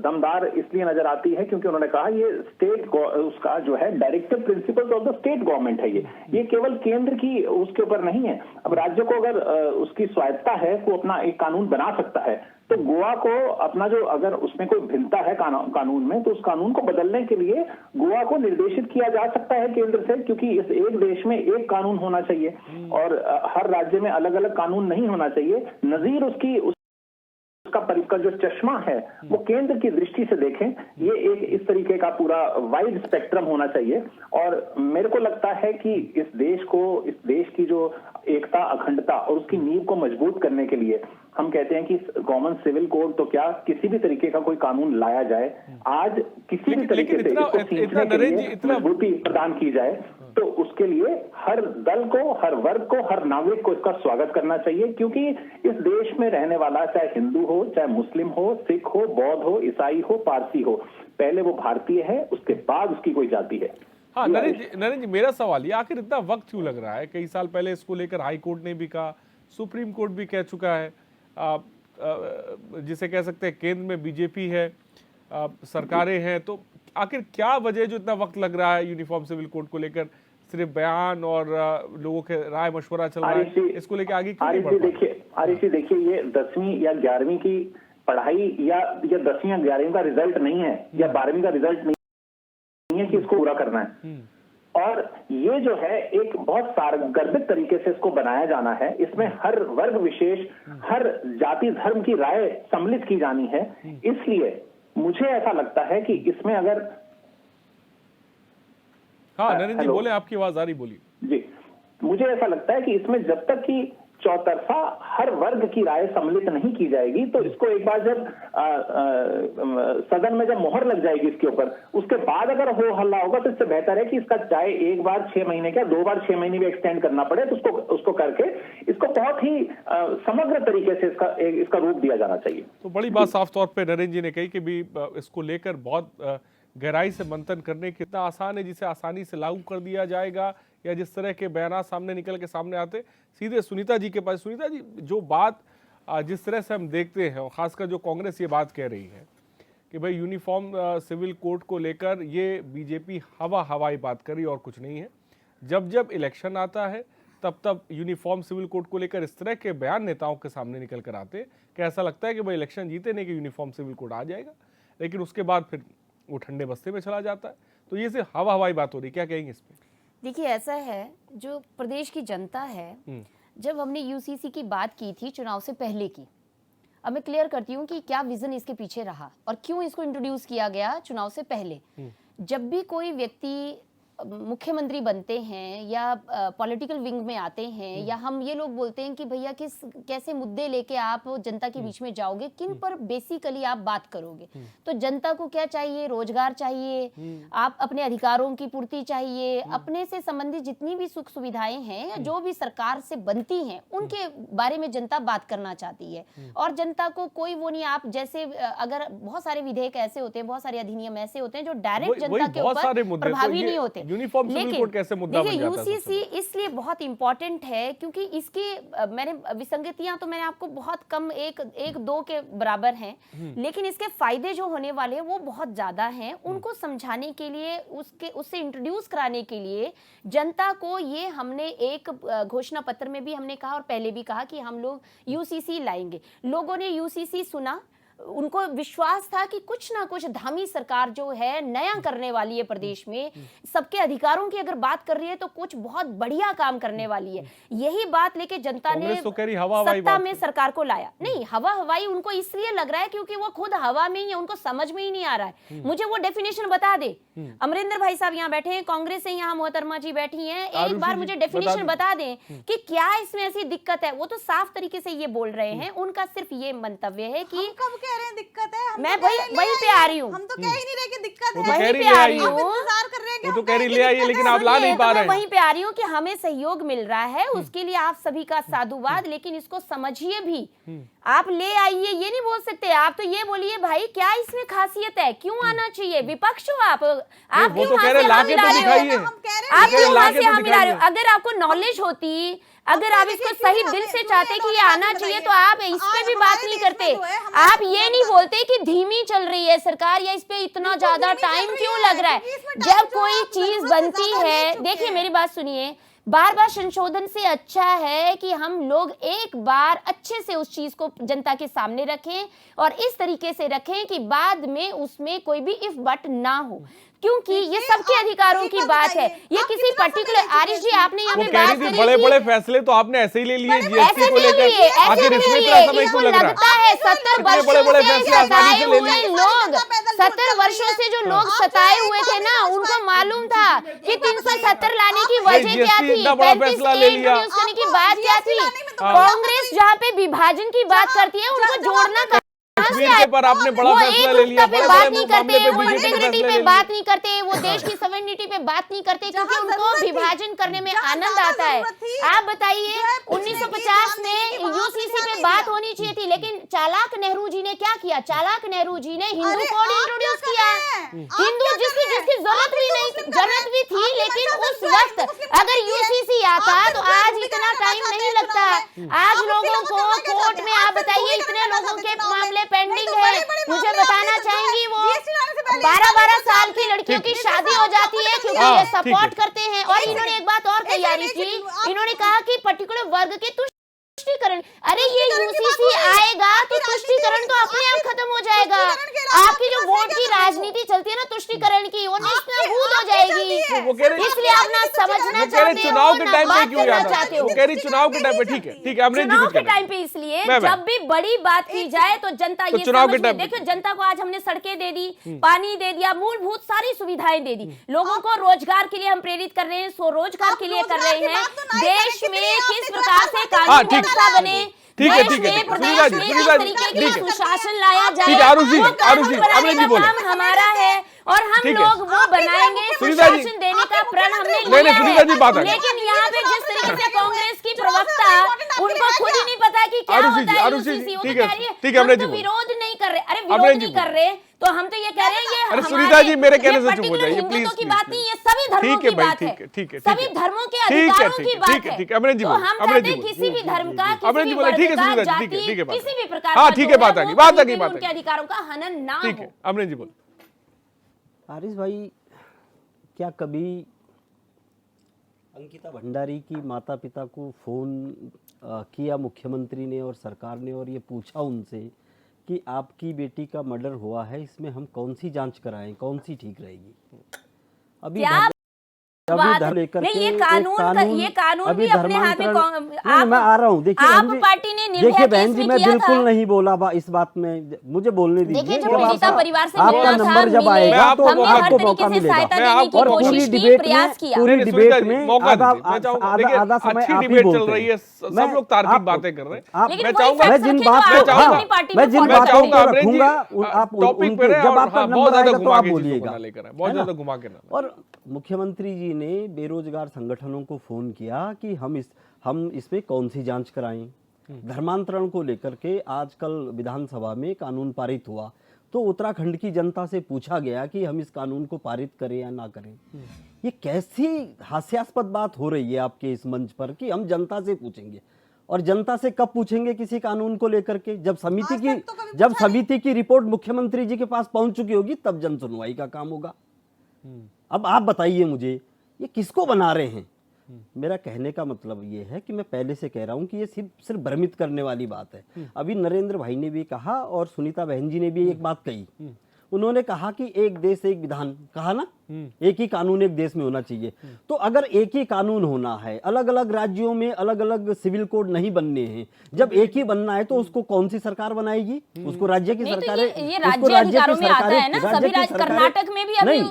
दमदार इसलिए नजर आती है क्योंकि उन्होंने कहा ये स्टेट उसका जो है directive principles of the state government है, ये केवल केंद्र की उसके ऊपर नहीं है। अब राज्य को अगर उसकी स्वायत्ता है, वो अपना एक कानून बना सकता है, तो गोवा को अपना जो अगर उसमें कोई भिन्नता है कानून में, तो उस कानून को बदलने के लिए गोवा को निर्देशित किया जा सकता है केंद्र से, क्योंकि इस एक देश में एक कानून होना चाहिए और हर राज्य में अलग अलग कानून नहीं होना चाहिए। नजीर उसका जो चश्मा है वो केंद्र की दृष्टि से देखें, ये एक इस तरीके का पूरा वाइड स्पेक्ट्रम होना चाहिए। और मेरे को लगता है कि इस देश की जो एकता, अखंडता और उसकी नींव को मजबूत करने के लिए हम कहते हैं कि कॉमन सिविल कोड तो क्या, किसी भी तरीके का कोई कानून लाया जाए, आज किसी भी तरीके से इसको खींचने के लिए मजबूती प्रदान की जाए, तो उसके लिए हर दल को, हर वर्ग को, हर नागरिक को इसका स्वागत करना चाहिए। क्योंकि इस देश में रहने वाला चाहे हिंदू हो, चाहे मुस्लिम हो, सिख हो, बौद्ध हो, ईसाई हो, पारसी हो, पहले वो भारतीय है, उसके बाद उसकी कोई जाति है। हाँ नरेंद्र जी, मेरा सवाल ये, आखिर इतना वक्त क्यों लग रहा है? कई साल पहले इसको लेकर हाई कोर्ट ने भी कहा, सुप्रीम कोर्ट भी कह चुका है, जिसे कह सकते हैं केंद्र में बीजेपी है, सरकारें हैं, तो आखिर क्या वजह जो इतना वक्त लग रहा है यूनिफॉर्म सिविल कोड को लेकर? सिर्फ बयान और लोगों के राय मशवरा चल रहा है, इसको लेकर आगे क्यों नहीं बढ़ पा रहा? आरिश जी देखिए, ये 10वीं या 11वीं की पढ़ाई या 10वीं या 11वीं का रिजल्ट नहीं है, या 12वीं का रिजल्ट नहीं है कि इसको पूरा करना है। और ये जो है एक बहुत सारगर्भित तरीके से इसको बनाया जाना है, इसमें हर वर्ग विशेष, हर जाति धर्म की राय सम्मिलित की जानी है। इसलिए मुझे ऐसा लगता है कि इसमें अगर हाँ नरेंद्र जी बोले, आपकी आवाज आ रही, बोलिए जी। मुझे ऐसा लगता है कि इसमें जब तक कि चौतरफा हर वर्ग की राय सम्मिलित नहीं की जाएगी, तो इसको एक बार जब सदन में जब मोहर लग जाएगी इसके ऊपर, उसके बाद अगर हो हल्ला होगा, तो इससे बेहतर है कि इसका चाहे एक बार 6 महीने का 2 बार 6 महीने भी एक्सटेंड करना पड़े, तो उसको करके इसको बहुत ही समग्र तरीके से इसका रूप दिया जाना चाहिए। तो बड़ी बात साफ तौर पे नरेंद्र जी ने कही कि भी इसको लेकर बहुत गहराई से मंथन करने कितना आसान है, जिसे आसानी से लागू कर दिया जाएगा, या जिस तरह के बयान सामने निकल के सामने आते। सीधे सुनीता जी के पास। सुनीता जी, जो बात जिस तरह से हम देखते हैं, और खासकर जो कांग्रेस ये बात कह रही है कि भाई यूनिफॉर्म सिविल कोड को लेकर ये बीजेपी हवाई बात कर रही है और कुछ नहीं है, जब जब इलेक्शन आता है तब यूनिफॉर्म सिविल कोड को लेकर इस तरह के बयान नेताओं के सामने निकल कर आते कि ऐसा लगता है कि भाई इलेक्शन जीते नहीं कि यूनिफॉर्म सिविल कोड आ जाएगा, लेकिन उसके बाद फिर वो ठंडे बस्ते में चला जाता है। तो ये सिर्फ हवाई बात हो रही, क्या कहेंगे इस पे? देखिए, ऐसा है, जो प्रदेश की जनता है, जब हमने यूसीसी की बात की थी चुनाव से पहले की, अब मैं क्लियर करती हूँ कि क्या विजन इसके पीछे रहा और क्यों इसको इंट्रोड्यूस किया गया चुनाव से पहले। जब भी कोई व्यक्ति मुख्यमंत्री बनते हैं या पॉलिटिकल विंग में आते हैं, या हम ये लोग बोलते हैं कि भैया कैसे मुद्दे लेके आप जनता के बीच में जाओगे, किन पर बेसिकली आप बात करोगे, तो जनता को क्या चाहिए? रोजगार चाहिए, आप अपने अधिकारों की पूर्ति चाहिए, अपने से संबंधित जितनी भी सुख सुविधाएं हैं या जो भी सरकार से बनती हैं उनके बारे में जनता बात करना चाहती है। और जनता को कोई वो नहीं, आप जैसे अगर बहुत सारे विधेयक ऐसे होते हैं, बहुत सारे अधिनियम ऐसे होते हैं जो डायरेक्ट जनता के ऊपर प्रभावी नहीं होते। यूनिफॉर्म सिविल कोड कैसे मुद्दा बन जाता है? यूसीसी इसलिए बहुत इंपॉर्टेंट है क्योंकि इसकी मैंने विसंगतियां तो मैंने आपको बहुत कम, एक दो के बराबर हैं, लेकिन इसके फायदे जो होने वाले हैं वो बहुत ज्यादा हैं। उनको समझाने के लिए, उससे इंट्रोड्यूस कराने के लिए जनता को, ये हमने एक घोषणा पत्र में भी हमने कहा और पहले भी कहा कि हम लोग यूसीसी लाएंगे। लोगों ने यूसीसी सुना, उनको विश्वास था कि कुछ ना कुछ धामी सरकार जो है नया करने वाली है प्रदेश में, सबके अधिकारों की अगर बात कर रही है तो कुछ बहुत बढ़िया काम करने वाली है। यही बात लेके जनता ने सत्ता में सरकार को लाया। नहीं, हवाई उनको इसलिए लग रहा है क्योंकि वो खुद हवा में ही है, उनको समझ में ही नहीं आ रहा है। मुझे वो डेफिनेशन बता दे। अमरिंदर भाई साहब यहाँ बैठे हैं, कांग्रेस से यहाँ मोहतरमा जी बैठी हैं, एक बार मुझे डेफिनेशन बता दें कि क्या इसमें ऐसी दिक्कत है। वो तो साफ तरीके से ये बोल रहे हैं, उनका सिर्फ ये मंतव्य है कि कह रहे हैं दिक्कत है, हम मैं तो कह रहे हैं वहीं ले पे आ रही हूँ। हम तो कह ही नहीं रहे कि दिक्कत वो है, तो कह वहीं रही पे ले आ आई रही है। हूँ। इंतजार कर रहे हैं कि वो हम तो कह कहें रही कि ले आई है, दिक्कत लेकिन है। आप ला नहीं सुनिए, पा तो रहे मैं हैं। वहीं पे आ रही हूँ कि हमें सहयोग मिल रहा है, उसके लिए आप सभी का साधुवाद, लेकिन इसको समझिए भी। आप ले आइए ये नहीं बोल सकते, आप तो ये बोलिए भाई क्या इसमें खासियत है, क्यों आना चाहिए, विपक्ष हो आप वो क्यों तो कह हाथ रहे से ला हाँ के मिला तो रहे दिखाइए। हो? हम कह रहे हैं आप कह रहे क्यों ला हाथ के से तो हाँ मिला रहे हो? दिखाइए। अगर आपको नॉलेज होती, अगर आप इसको सही दिल से चाहते कि ये आना चाहिए, तो आप इस पे भी बात नहीं करते। आप ये नहीं बोलते कि धीमी चल रही है सरकार या इस पे इतना ज्यादा टाइम क्यों लग रहा है। जब कोई चीज बनती है, देखिए मेरी बात सुनिए, बार बार संशोधन से अच्छा है कि हम लोग एक बार अच्छे से उस चीज को जनता के सामने रखें और इस तरीके से रखें कि बाद में उसमें कोई भी इफ बट ना हो, क्योंकि ये सबके अधिकारों की बात है। ये किसी पर्टिकुलर, आरिश जी आपने यहाँ वो पे कह बात रही थी करी बड़े कि बड़े फैसले तो आपने ऐसे ही ले लिए ऐसे जीएसटी को नहीं लिए, लेकर, ऐसे आखिर नहीं इसमें लिए। इतना समय इसको क्यों लग लगता रहा है 70 इतने बड़े-बड़े वर्षों से फैसले आसानी सताए से ले हुए लिए। लोग, 70 वर्षों से जो लोग सताए हुए थे ना, उनको मालूम था कि 370 लाने की वजह क्या GST थी, इतना बड़ा 35 फैसला ए ले लिया। इंट्रोड्यूस करने की बात क्या थी। हाँ। कांग्रेस जहाँ पे विभाजन की बात करती है, उनको जोड़ना कहाँ से कश्मीर के पर आपने बड़ा वो फैसला एक ले लिया, रुपया पे बड़े बात बड़े नहीं मामले करते, पे वो बीजेपी ने इंटीग्रिटी फैसले पे ले लिए। बात नहीं करते, वो देश की सॉवरेनिटी पे बात नहीं करते, क्योंकि जहाँ उनको जरूरत थी, विभाजन करने में जहाँ आनंद ज्यादा आता है। जरूरत थी, आप बताइए, जो है पिछले 1950 की में ध्यान देने की यूसीसी बात पे नहीं बात किया। होनी चाहिए थी, लेकिन चालाक नेहरू जी ने क्या किया, चालाक नेहरू जी ने हिंदू अरे कोड आप इंट्रोड्यूस क्या किया। कर रहे हैं? आप हिंदू क्या कर जिसकी रहे हैं? जिसकी जरूरत आप भी हिंदू नहीं, मुस्लिम कर रहे जरूरत भी हैं? थी, आपकी लेकिन मंशा उस सिर्फ वक्त हिंदू मुस्लिम अगर करती है। यूसीसी आता आप तो सिर्फ आज हिंदू इतना करना टाइम चाहते नहीं हैं लगता। चुनाव में। आज आप लोगों मुस्लिमों को करना क्या कोर्ट चाहते में, हैं? आप आप सिर्फ बताइए, वोट इतने करना लोगों चाहते के हैं चुनाव में। मामले नहीं पेंडिंग तो है, बड़े-बड़े मुझे मामले बताना आपने जो है चाहेंगी वो GST लाने से पहले 12-12 आपने साल की आपने लड़कियों की ठीक। शादी हो जाती है क्योंकि हाँ, ये ठीक है। सपोर्ट करते हैं। और एक इन्होंने सेकंड, एक बात और कही एक आरिश सेकंड, जी, एक सेकंड, इन्होंने कहा कि पर्टिकुलर वर्ग के तुष्टिकरण, अरे ये तुष्टिकरण की बात यूसीसी हो रही है। आएगा तो आपकी तुष्टिकरण तो अपने आप आपकी खत्म हो जाएगा। तुष्टिकरण के अलावा आपकी जो आपके पास वोट है की क्या राजनीति चलती है ना तुष्टिकरण की, वो नेस्तनाबूद हो आपकी जाएगी। चलती है। वो कह रहे इसलिए आप ना समझना वो कह रहे चाहते हो, चुनाव के ना टाइम पे बात क्यों करना याद चाहते है, हो। वो कह रही चुनाव के टाइम पे, ठीक है अमरीश जी चुनाव कुछ के कहना टाइम पे इसलिए मैं- जब भी बड़ी बात की जाए तो जनता तो ये चुनाव के समझ में, टाइम पे- देखो जनता को आज हमने सड़कें दे दी, पानी दे दिया, मूलभूत सारी सुविधाएं दे दी, लोगों को रोजगार के लिए हम प्रेरित कर रहे हैं, स्वरोजगार के लिए कर रोजगार रहे की हैं। बात तो नहीं देश करें, में कितनी किस आपने प्रकार से सरकार कानून ठीक है। व्यवस्था बने, ठीक है, देश ठीक है, में ठीक है। प्रदेश सुनीता जी, में किस सुनीता जी, तरीके ठीक की है। सुशासन लाया जाए, ठीक है, आरुष जी, वो कानून आरुष जी, बनाने अमरीश जी का बोले। काम हमारा है और हम ठीक है। लोग वो बनाएंगे, सुनीता जी, सुशासन देने का प्रण हमने नहीं, लिया सुनीता जी, बात आ है। गई। लेकिन यहाँ पे जिस तरीके से कांग्रेस की प्रवक्ता, उनको खुद ही नहीं पता कि क्या आरुषि जी, होता है आरुषि जी, यूसीसी, वो तो ठीक है, कह रही है ठीक है, हम अमरीश तो जी बोलो। विरोध नहीं कर रहे। अरे अमरीश विरोध जी नहीं बोलो। कर रहे तो हम तो ये कह रहे हैं ये अरे हमारे- सुनीता जी, मेरे कहने ये से चुप हो particular जाइए, हिंदुत्व प्लीज, की प्लीज, बात नहीं, ये सभी धर्मों ठीक है की भाई, बात ठीक है, ठीक है, सभी ठीक है। धर्मों के ठीक है, अधिकारों ठीक की है, बात ठीक है, है। ठीक है, अमरीश जी तो बोलो, हम अमरीश चाहते जी हैं बोलो। किसी भी धर्म का, अमरीश किसी जी भी बोले, वर्ग ठीक है, का, सुनीता जी, जाति, ठीक है, बात किसी आ गई। भी प्रकार हाँ, का ठीक जो है, बात आ वो गई, बात आ कहीं गई, भी बात आ उनके गई। अधिकारों का हनन ना ठीक हो। है, अमरीश जी बोलो। आरिश भाई, क्या कभी अंकिता भंडारी की माता पिता को फ़ोन किया मुख्यमंत्री ने और सरकार ने और ये पूछा उनसे कि आपकी बेटी का मर्डर हुआ है, इसमें हम कौन सी जांच कराएं, कौन सी ठीक रहेगी? अभी क्या बात लेकर नहीं, के ये एक कानून अभी भी अपने हाथ में नहीं, मैं आ रहा हूँ। देखिए आप बहन जी, पार्टी ने निर्भया देखिए बहन केस जी, में मैं किया बिल्कुल था। नहीं बोला इस बात में, मुझे बोलने दीजिए। देखिए, जब जब पीड़िता आपका- परिवार से आपका मिलना था, नंबर जब मिले, आएगा तो हमने हर आपको तरीके मौका से मिलेगा। सहायता मैं देने आपको की और मौका पूरी कोशिश की, डिबेट प्रयास में किया। पूरी नहीं, डिबेट सुनीता जी, में मौका आधा दीजिए, मैं चाहूंगा, आधा देखिए, आधा समय अच्छी आप ही डिबेट चल बोलते रही हैं। है, सब लोग तार्किक बातें कर रहे हैं। लेकिन मैं वही चाहूंगा, facts मैं जिन रखे जो बात आप को चाहूंगा- अपनी पार्टी मैं में जिन follow मैं बातों करेंगे। चाहूंगा को अमरीश जी, रखूंगा, आप टॉपिक पे उनके रहे जब और आपका हाँ, बहुत नंबर ज्यादा आएगा तो घुमा आप के चीजों को बोलिएगा। ना लेकर आए, बहुत है ना? ज्यादा घुमा के ना। और मुख्यमंत्री जी ने बेरोजगार संगठनों को फोन किया कि हम इसमें कौन सी जांच कराएं। धर्मांतरण को लेकर के आजकल विधानसभा में कानून पारित हुआ तो उत्तराखंड की जनता से पूछा गया कि हम इस कानून को पारित करें या ना करें। ये कैसी हास्यास्पद बात हो रही है आपके इस मंच पर कि हम जनता से पूछेंगे, और जनता से कब पूछेंगे किसी कानून को लेकर के? जब समिति की रिपोर्ट मुख्यमंत्री जी के पास पहुंच चुकी होगी तब जन सुनवाई का काम होगा। अब आप बताइए मुझे, ये किसको बना रहे हैं? मेरा कहने का मतलब ये है कि मैं पहले से कह रहा हूं कि ये सिर्फ भ्रमित करने वाली बात है। अभी नरेंद्र भाई ने भी कहा और सुनीता बहन जी ने भी एक बात कही, उन्होंने कहा कि एक देश एक विधान, कहा ना, एक ही कानून एक देश में होना चाहिए। तो अगर एक ही कानून होना है, अलग अलग राज्यों में अलग अलग सिविल कोड नहीं बनने हैं, जब एक ही बनना है तो उसको कौन सी सरकार बनाएगी? उसको राज्य की सरकार, ये राज्य अधिकारों में आता है ना, सभी राज्य, कर्नाटक में भी अभी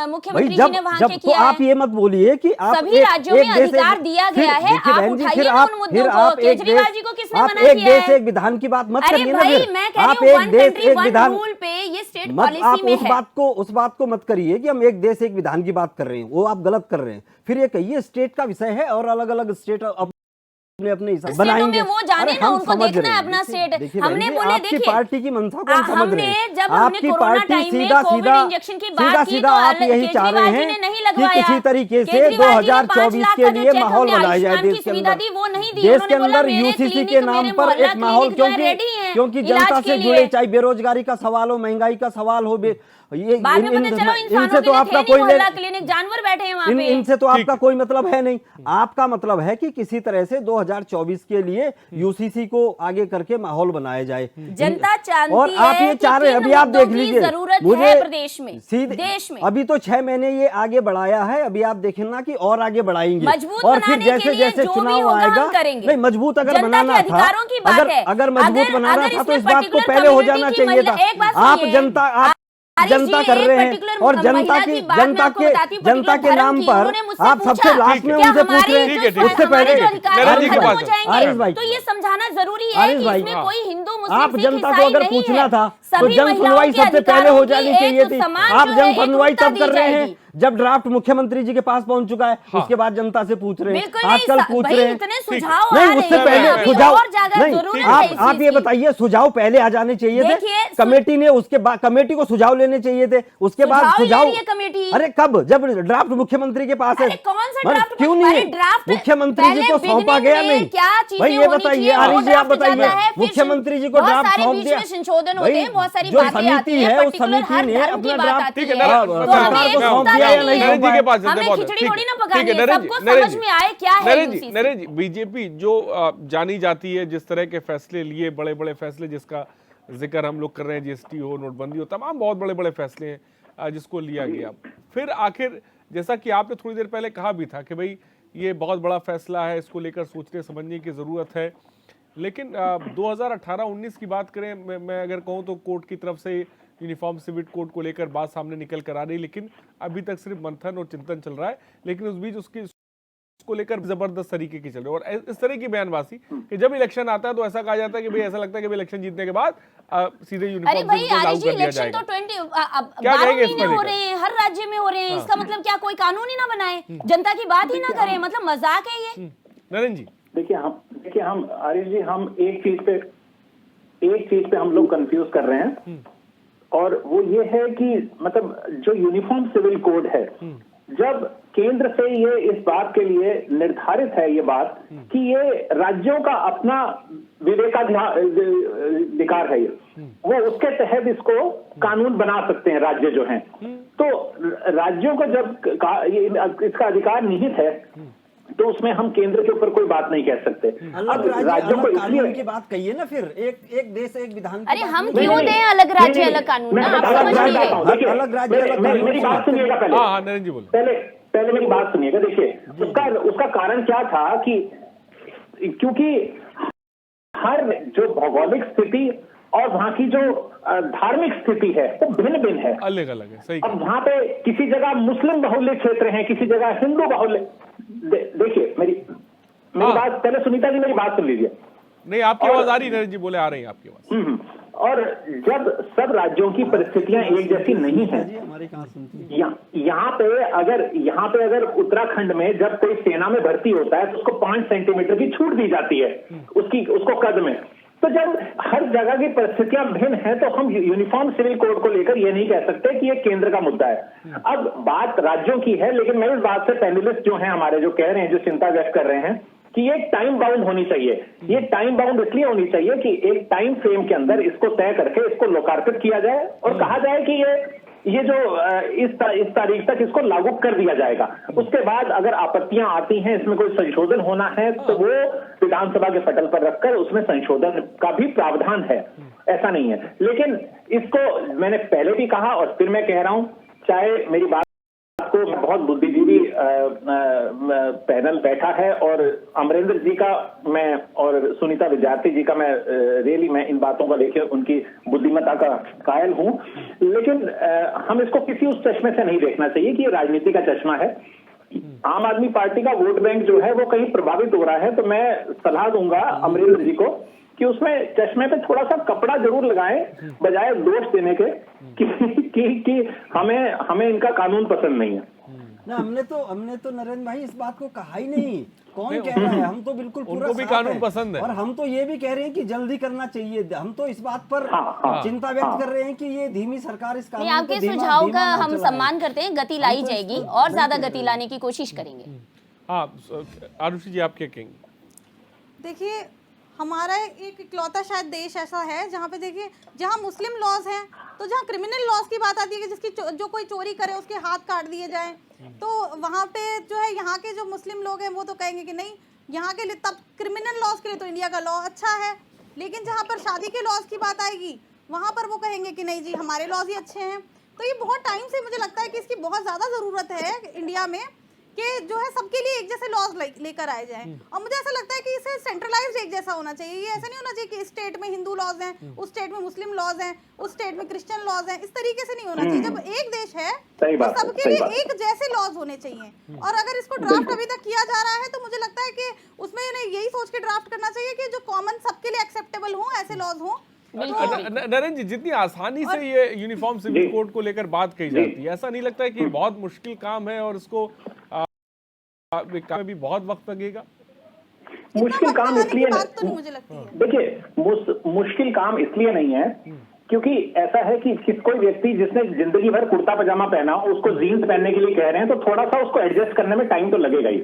मुख्यमंत्री जी ने वहां के किया है। आप ये मत बोलिए कि आप सभी राज्यों में अधिकार दिया गया है, आप उठाइए ना उन मुद्दों को। केजरीवाल जी को किसने मना किया है? एक देश एक विधान की बात मत करिए ना, फिर मैं कह आप रही हूं एक देश एक विधान रूल पे ये स्टेट मत, पॉलिसी आप में उस बात को मत करिए कि हम एक देश एक विधान की बात कर रहे हैं, वो आप गलत कर रहे हैं। फिर ये कहिए स्टेट का विषय है और अलग अलग स्टेट अपने हिसाब बनाएंगे। वो जाने ना, उनको देखना है अपना स्टेट। हमने बोले आपकी पार्टी की मंशा को हम समझ रहे हैं। जब हमने कोरोना टाइम में कोविड इंजेक्शन की बात की तो आप यही चाह रहे हैं कि किसी तरीके से 2024 के लिए माहौल बनाया जाए देश के अंदर। देश के अंदर यूसीसी के नाम पर एक माहौल, क्योंकि जनता से जुड़े, चाहे बेरोजगारी का सवाल हो, महंगाई का सवाल हो, इनसे तो आपका कोई क्लिनिक जानवर बैठे हैं वहां पे, इनसे तो आपका कोई मतलब है नहीं। आपका मतलब है कि किसी तरह से 2024 के लिए यूसीसी को आगे करके माहौल बनाया जाए। जनता चाहती और आप ये चाह रहे हैं, अभी आप देख लीजिए, मुझे प्रदेश में, देश में अभी तो 6 महीने ये आगे बढ़ाया है, अभी आप देखें ना कि और आगे बढ़ाएंगे। और फिर जैसे जैसे चुनाव आएगा, नहीं मजबूत अगर बनाना था, अगर मजबूत बनाना था तो इस बात को पहले हो जाना चाहिए था। आप जनता कर रहे हैं और जनता के नाम पर आप सबसे लास्ट में उनसे पूछ रहे हैं। उससे पहले आरिफ भाई, तो ये समझाना जरूरी है कि इसमें कोई हिंदू मुस्लिम आप जनता को अगर पूछना था तो जन सुनवाई सबसे पहले हो जानी चाहिए थी। आप जन सुनवाई तब कर रहे हैं जब ड्राफ्ट मुख्यमंत्री जी के पास पहुंच चुका है, उसके बाद जनता से पूछ रहे हैं, आजकल पूछ रहे हैं। नहीं, उससे पहले सुझाव नहीं, आप ये बताइए, सुझाव पहले आ जाने चाहिए थे कमेटी ने, उसके बाद कमेटी को सुझाव लेने चाहिए थे, उसके बाद सुझाव। अरे कब? जब ड्राफ्ट मुख्यमंत्री के पास है, क्यों नहीं है? मुख्यमंत्री जी को सौंपा गया नहीं? भाई ये बताइए, आरिफ जी आप बताइए, मुख्यमंत्री जी को ड्राफ्ट सौंप दिया, जो समिति है उस समिति ने अपना ड्राफ्ट सरकार को सौंप दिया या नहीं सौंपा? नरेंद्र जी, बीजेपी जो जानी जाती है जिस तरह के फैसले लिए, बड़े बड़े फैसले जिसका जिक्र हम लोग कर रहे हैं, जीएसटी हो, नोटबंदी हो, तमाम बहुत बड़े बड़े फैसले हैं जिसको लिया गया। फिर आखिर जैसा कि आपने थोड़ी देर पहले कहा भी था कि भाई ये बहुत बड़ा फैसला है, इसको लेकर सोचने समझने की ज़रूरत है, लेकिन 2018-19 की बात करें, मैं अगर कहूँ तो कोर्ट की तरफ से यूनिफॉर्म सिविल कोड को लेकर बात सामने निकल कर आ रही, लेकिन अभी तक सिर्फ मंथन और चिंतन चल रहा है। लेकिन उस बीच उसको लेकर जबरदस्त तरीके की चल रही है और इस तरह की बयानबाजी कि जब इलेक्शन आता है तो ऐसा कहा जाता है कि भाई ऐसा लगता है कि इलेक्शन जीतने के बाद सीधे यूनिफॉर्म सिविल लागू कर दिया जाएगा। क्या कहेंगे इस पर? हो रहे हैं, हर राज्य में हो रहे हैं, इसका मतलब क्या कोई कानून ही ना बनाए, जनता की बात ही ना करें? मतलब मजाक है ये। नरेंद्र जी देखिए हम आरिफ जी, हम एक चीज पे हम लोग कंफ्यूज कर रहे हैं, और वो ये है कि मतलब जो यूनिफॉर्म सिविल कोड है, जब केंद्र से ये इस बात के लिए निर्धारित है ये बात कि ये राज्यों का अपना विवेकाधिकार है, वो उसके तहत इसको कानून बना सकते हैं राज्य जो हैं। तो राज्यों को जब इसका अधिकार निहित है तो उसमें हम केंद्र के ऊपर कोई बात नहीं कह सकते। अब राज्यों को कानून की बात कहिए ना, फिर एक देश एक विधान। अरे हम क्यों दें अलग राज्य अलग कानून? ना आप समझिए, अलग राज्य अलग कानून। मेरी बात सुनिएगा पहले। हाँ नरेंद्र जी बोलो। पहले मेरी बात सुनिएगा। देखिए उसका कारण क्या था कि क्योंकि हर जो भौगोलिक स्थिति और वहां की जो धार्मिक स्थिति है वो भिन्न भिन्न है, अलग अलग है। सही। अब वहां पे किसी जगह मुस्लिम बाहुल्य क्षेत्र हैं, किसी जगह हिंदू बाहुल्य। देखिए मेरी बात पहले, सुनीता जी मेरी बात सुन लीजिए। नहीं, आपकी आवाज आ रही है नरेंद्र जी, बोले आ रही है आपकी आवाज। और जब सब राज्यों की परिस्थितियां एक जैसी नहीं है, यहाँ पे अगर उत्तराखंड में जब कोई सेना में भर्ती होता है तो उसको 5 सेंटीमीटर की छूट दी जाती है उसको कद में। तो जब हर जगह की परिस्थितियां भिन्न हैं तो हम यूनिफॉर्म सिविल कोड को लेकर ये नहीं कह सकते कि ये केंद्र का मुद्दा है। अब बात राज्यों की है, लेकिन मैं इस बात से पैनलिस्ट जो हैं हमारे, जो कह रहे हैं, जो चिंता व्यक्त कर रहे हैं कि ये टाइम बाउंड होनी चाहिए। ये टाइम बाउंड इसलिए होनी चाहिए कि एक टाइम फ्रेम के अंदर इसको तय करके इसको लोकार्पित किया जाए और कहा जाए कि ये जो इस तारीख तक इसको लागू कर दिया जाएगा। उसके बाद अगर आपत्तियां आती हैं, इसमें कोई संशोधन होना है, तो वो विधानसभा के पटल पर रखकर उसमें संशोधन का भी प्रावधान है, ऐसा नहीं है। लेकिन इसको मैंने पहले भी कहा और फिर मैं कह रहा हूं, चाहे मेरी बात को बहुत बुद्धिजीवी पैनल बैठा है और अमरेंद्र जी का मैं और सुनीता विद्यार्थी जी का मैं रियली मैं इन बातों का देखिए उनकी बुद्धिमत्ता का कायल हूं, लेकिन हम इसको किसी उस चश्मे से नहीं देखना चाहिए कि ये राजनीति का चश्मा है। आम आदमी पार्टी का वोट बैंक जो है वो कहीं प्रभावित हो रहा है, तो मैं सलाह दूंगा अमरेंद्र जी को कि उसमें चश्मे पे थोड़ा सा कपड़ा जरूर लगाएं, बजाय दोष देने के कि हमें इनका कानून पसंद नहीं है। ना, हमने तो नरेंद्र भाई इस बात को कहा ही नहीं। कौन कह रहा है? हम तो बिल्कुल पूरा उनको भी साफ कानून है। पसंद है। और हम तो ये भी कह रहे हैं कि जल्दी करना चाहिए। हम तो इस बात पर चिंता व्यक्त कर रहे हैं कि ये धीमी सरकार इस कानून आपके सुझाव का हम सम्मान करते हैं, गति लाई जाएगी और ज्यादा गति लाने की कोशिश करेंगे। हाँ आरुषि जी, आप क्या कहेंगे? देखिए, हमारा एक इकलौता शायद देश ऐसा है जहाँ पे देखिए, जहाँ मुस्लिम लॉज हैं, तो जहाँ क्रिमिनल लॉज की बात आती है कि जिसकी जो कोई चोरी करे उसके हाथ काट दिए जाएं, तो वहाँ पे जो है यहाँ के जो मुस्लिम लोग हैं वो तो कहेंगे कि नहीं, यहाँ के लिए तब क्रिमिनल लॉज के लिए तो इंडिया का लॉ अच्छा है, लेकिन जहाँ पर शादी के लॉज की बात आएगी वहाँ पर वो कहेंगे कि नहीं जी, हमारे लॉज ही अच्छे हैं। तो ये बहुत टाइम से मुझे लगता है कि इसकी बहुत ज़्यादा ज़रूरत है इंडिया में कि जो है सबके लिए एक जैसे लॉज लेकर आए जाएं। और मुझे ऐसा लगता है कि इसे सेंट्रलाइज्ड एक जैसा होना चाहिए। ये ऐसा नहीं होना चाहिए कि इस स्टेट में हिंदू लॉज हैं, उस स्टेट में मुस्लिम लॉज हैं, उस स्टेट में क्रिश्चियन लॉज हैं, इस तरीके से नहीं होना चाहिए। जब एक देश है तो सबके लिए एक जैसे लॉज होने चाहिए। और अगर इसको ड्राफ्ट अभी तक किया जा रहा है तो मुझे लगता है कि उसमें यही सोच के ड्राफ्ट करना चाहिए कि जो कॉमन सबके लिए एक्सेप्टेबल हो ऐसे लॉज हों। नरेंद्र जी, जितनी आसानी से ये यूनिफॉर्म सिविल कोड को लेकर बात कही जाती है, ऐसा नहीं लगता है कि बहुत मुश्किल काम है और इसको काम में भी बहुत वक्त लगेगा? मुश्किल काम इसलिए तो मुझे लगती है, देखिए मुश्किल काम इसलिए नहीं है क्योंकि ऐसा है कि कोई व्यक्ति जिसने जिंदगी भर कुर्ता पजामा पहना हो उसको जीन्स पहनने के लिए कह रहे हैं, तो थोड़ा सा उसको एडजस्ट करने में टाइम तो लगेगा ही।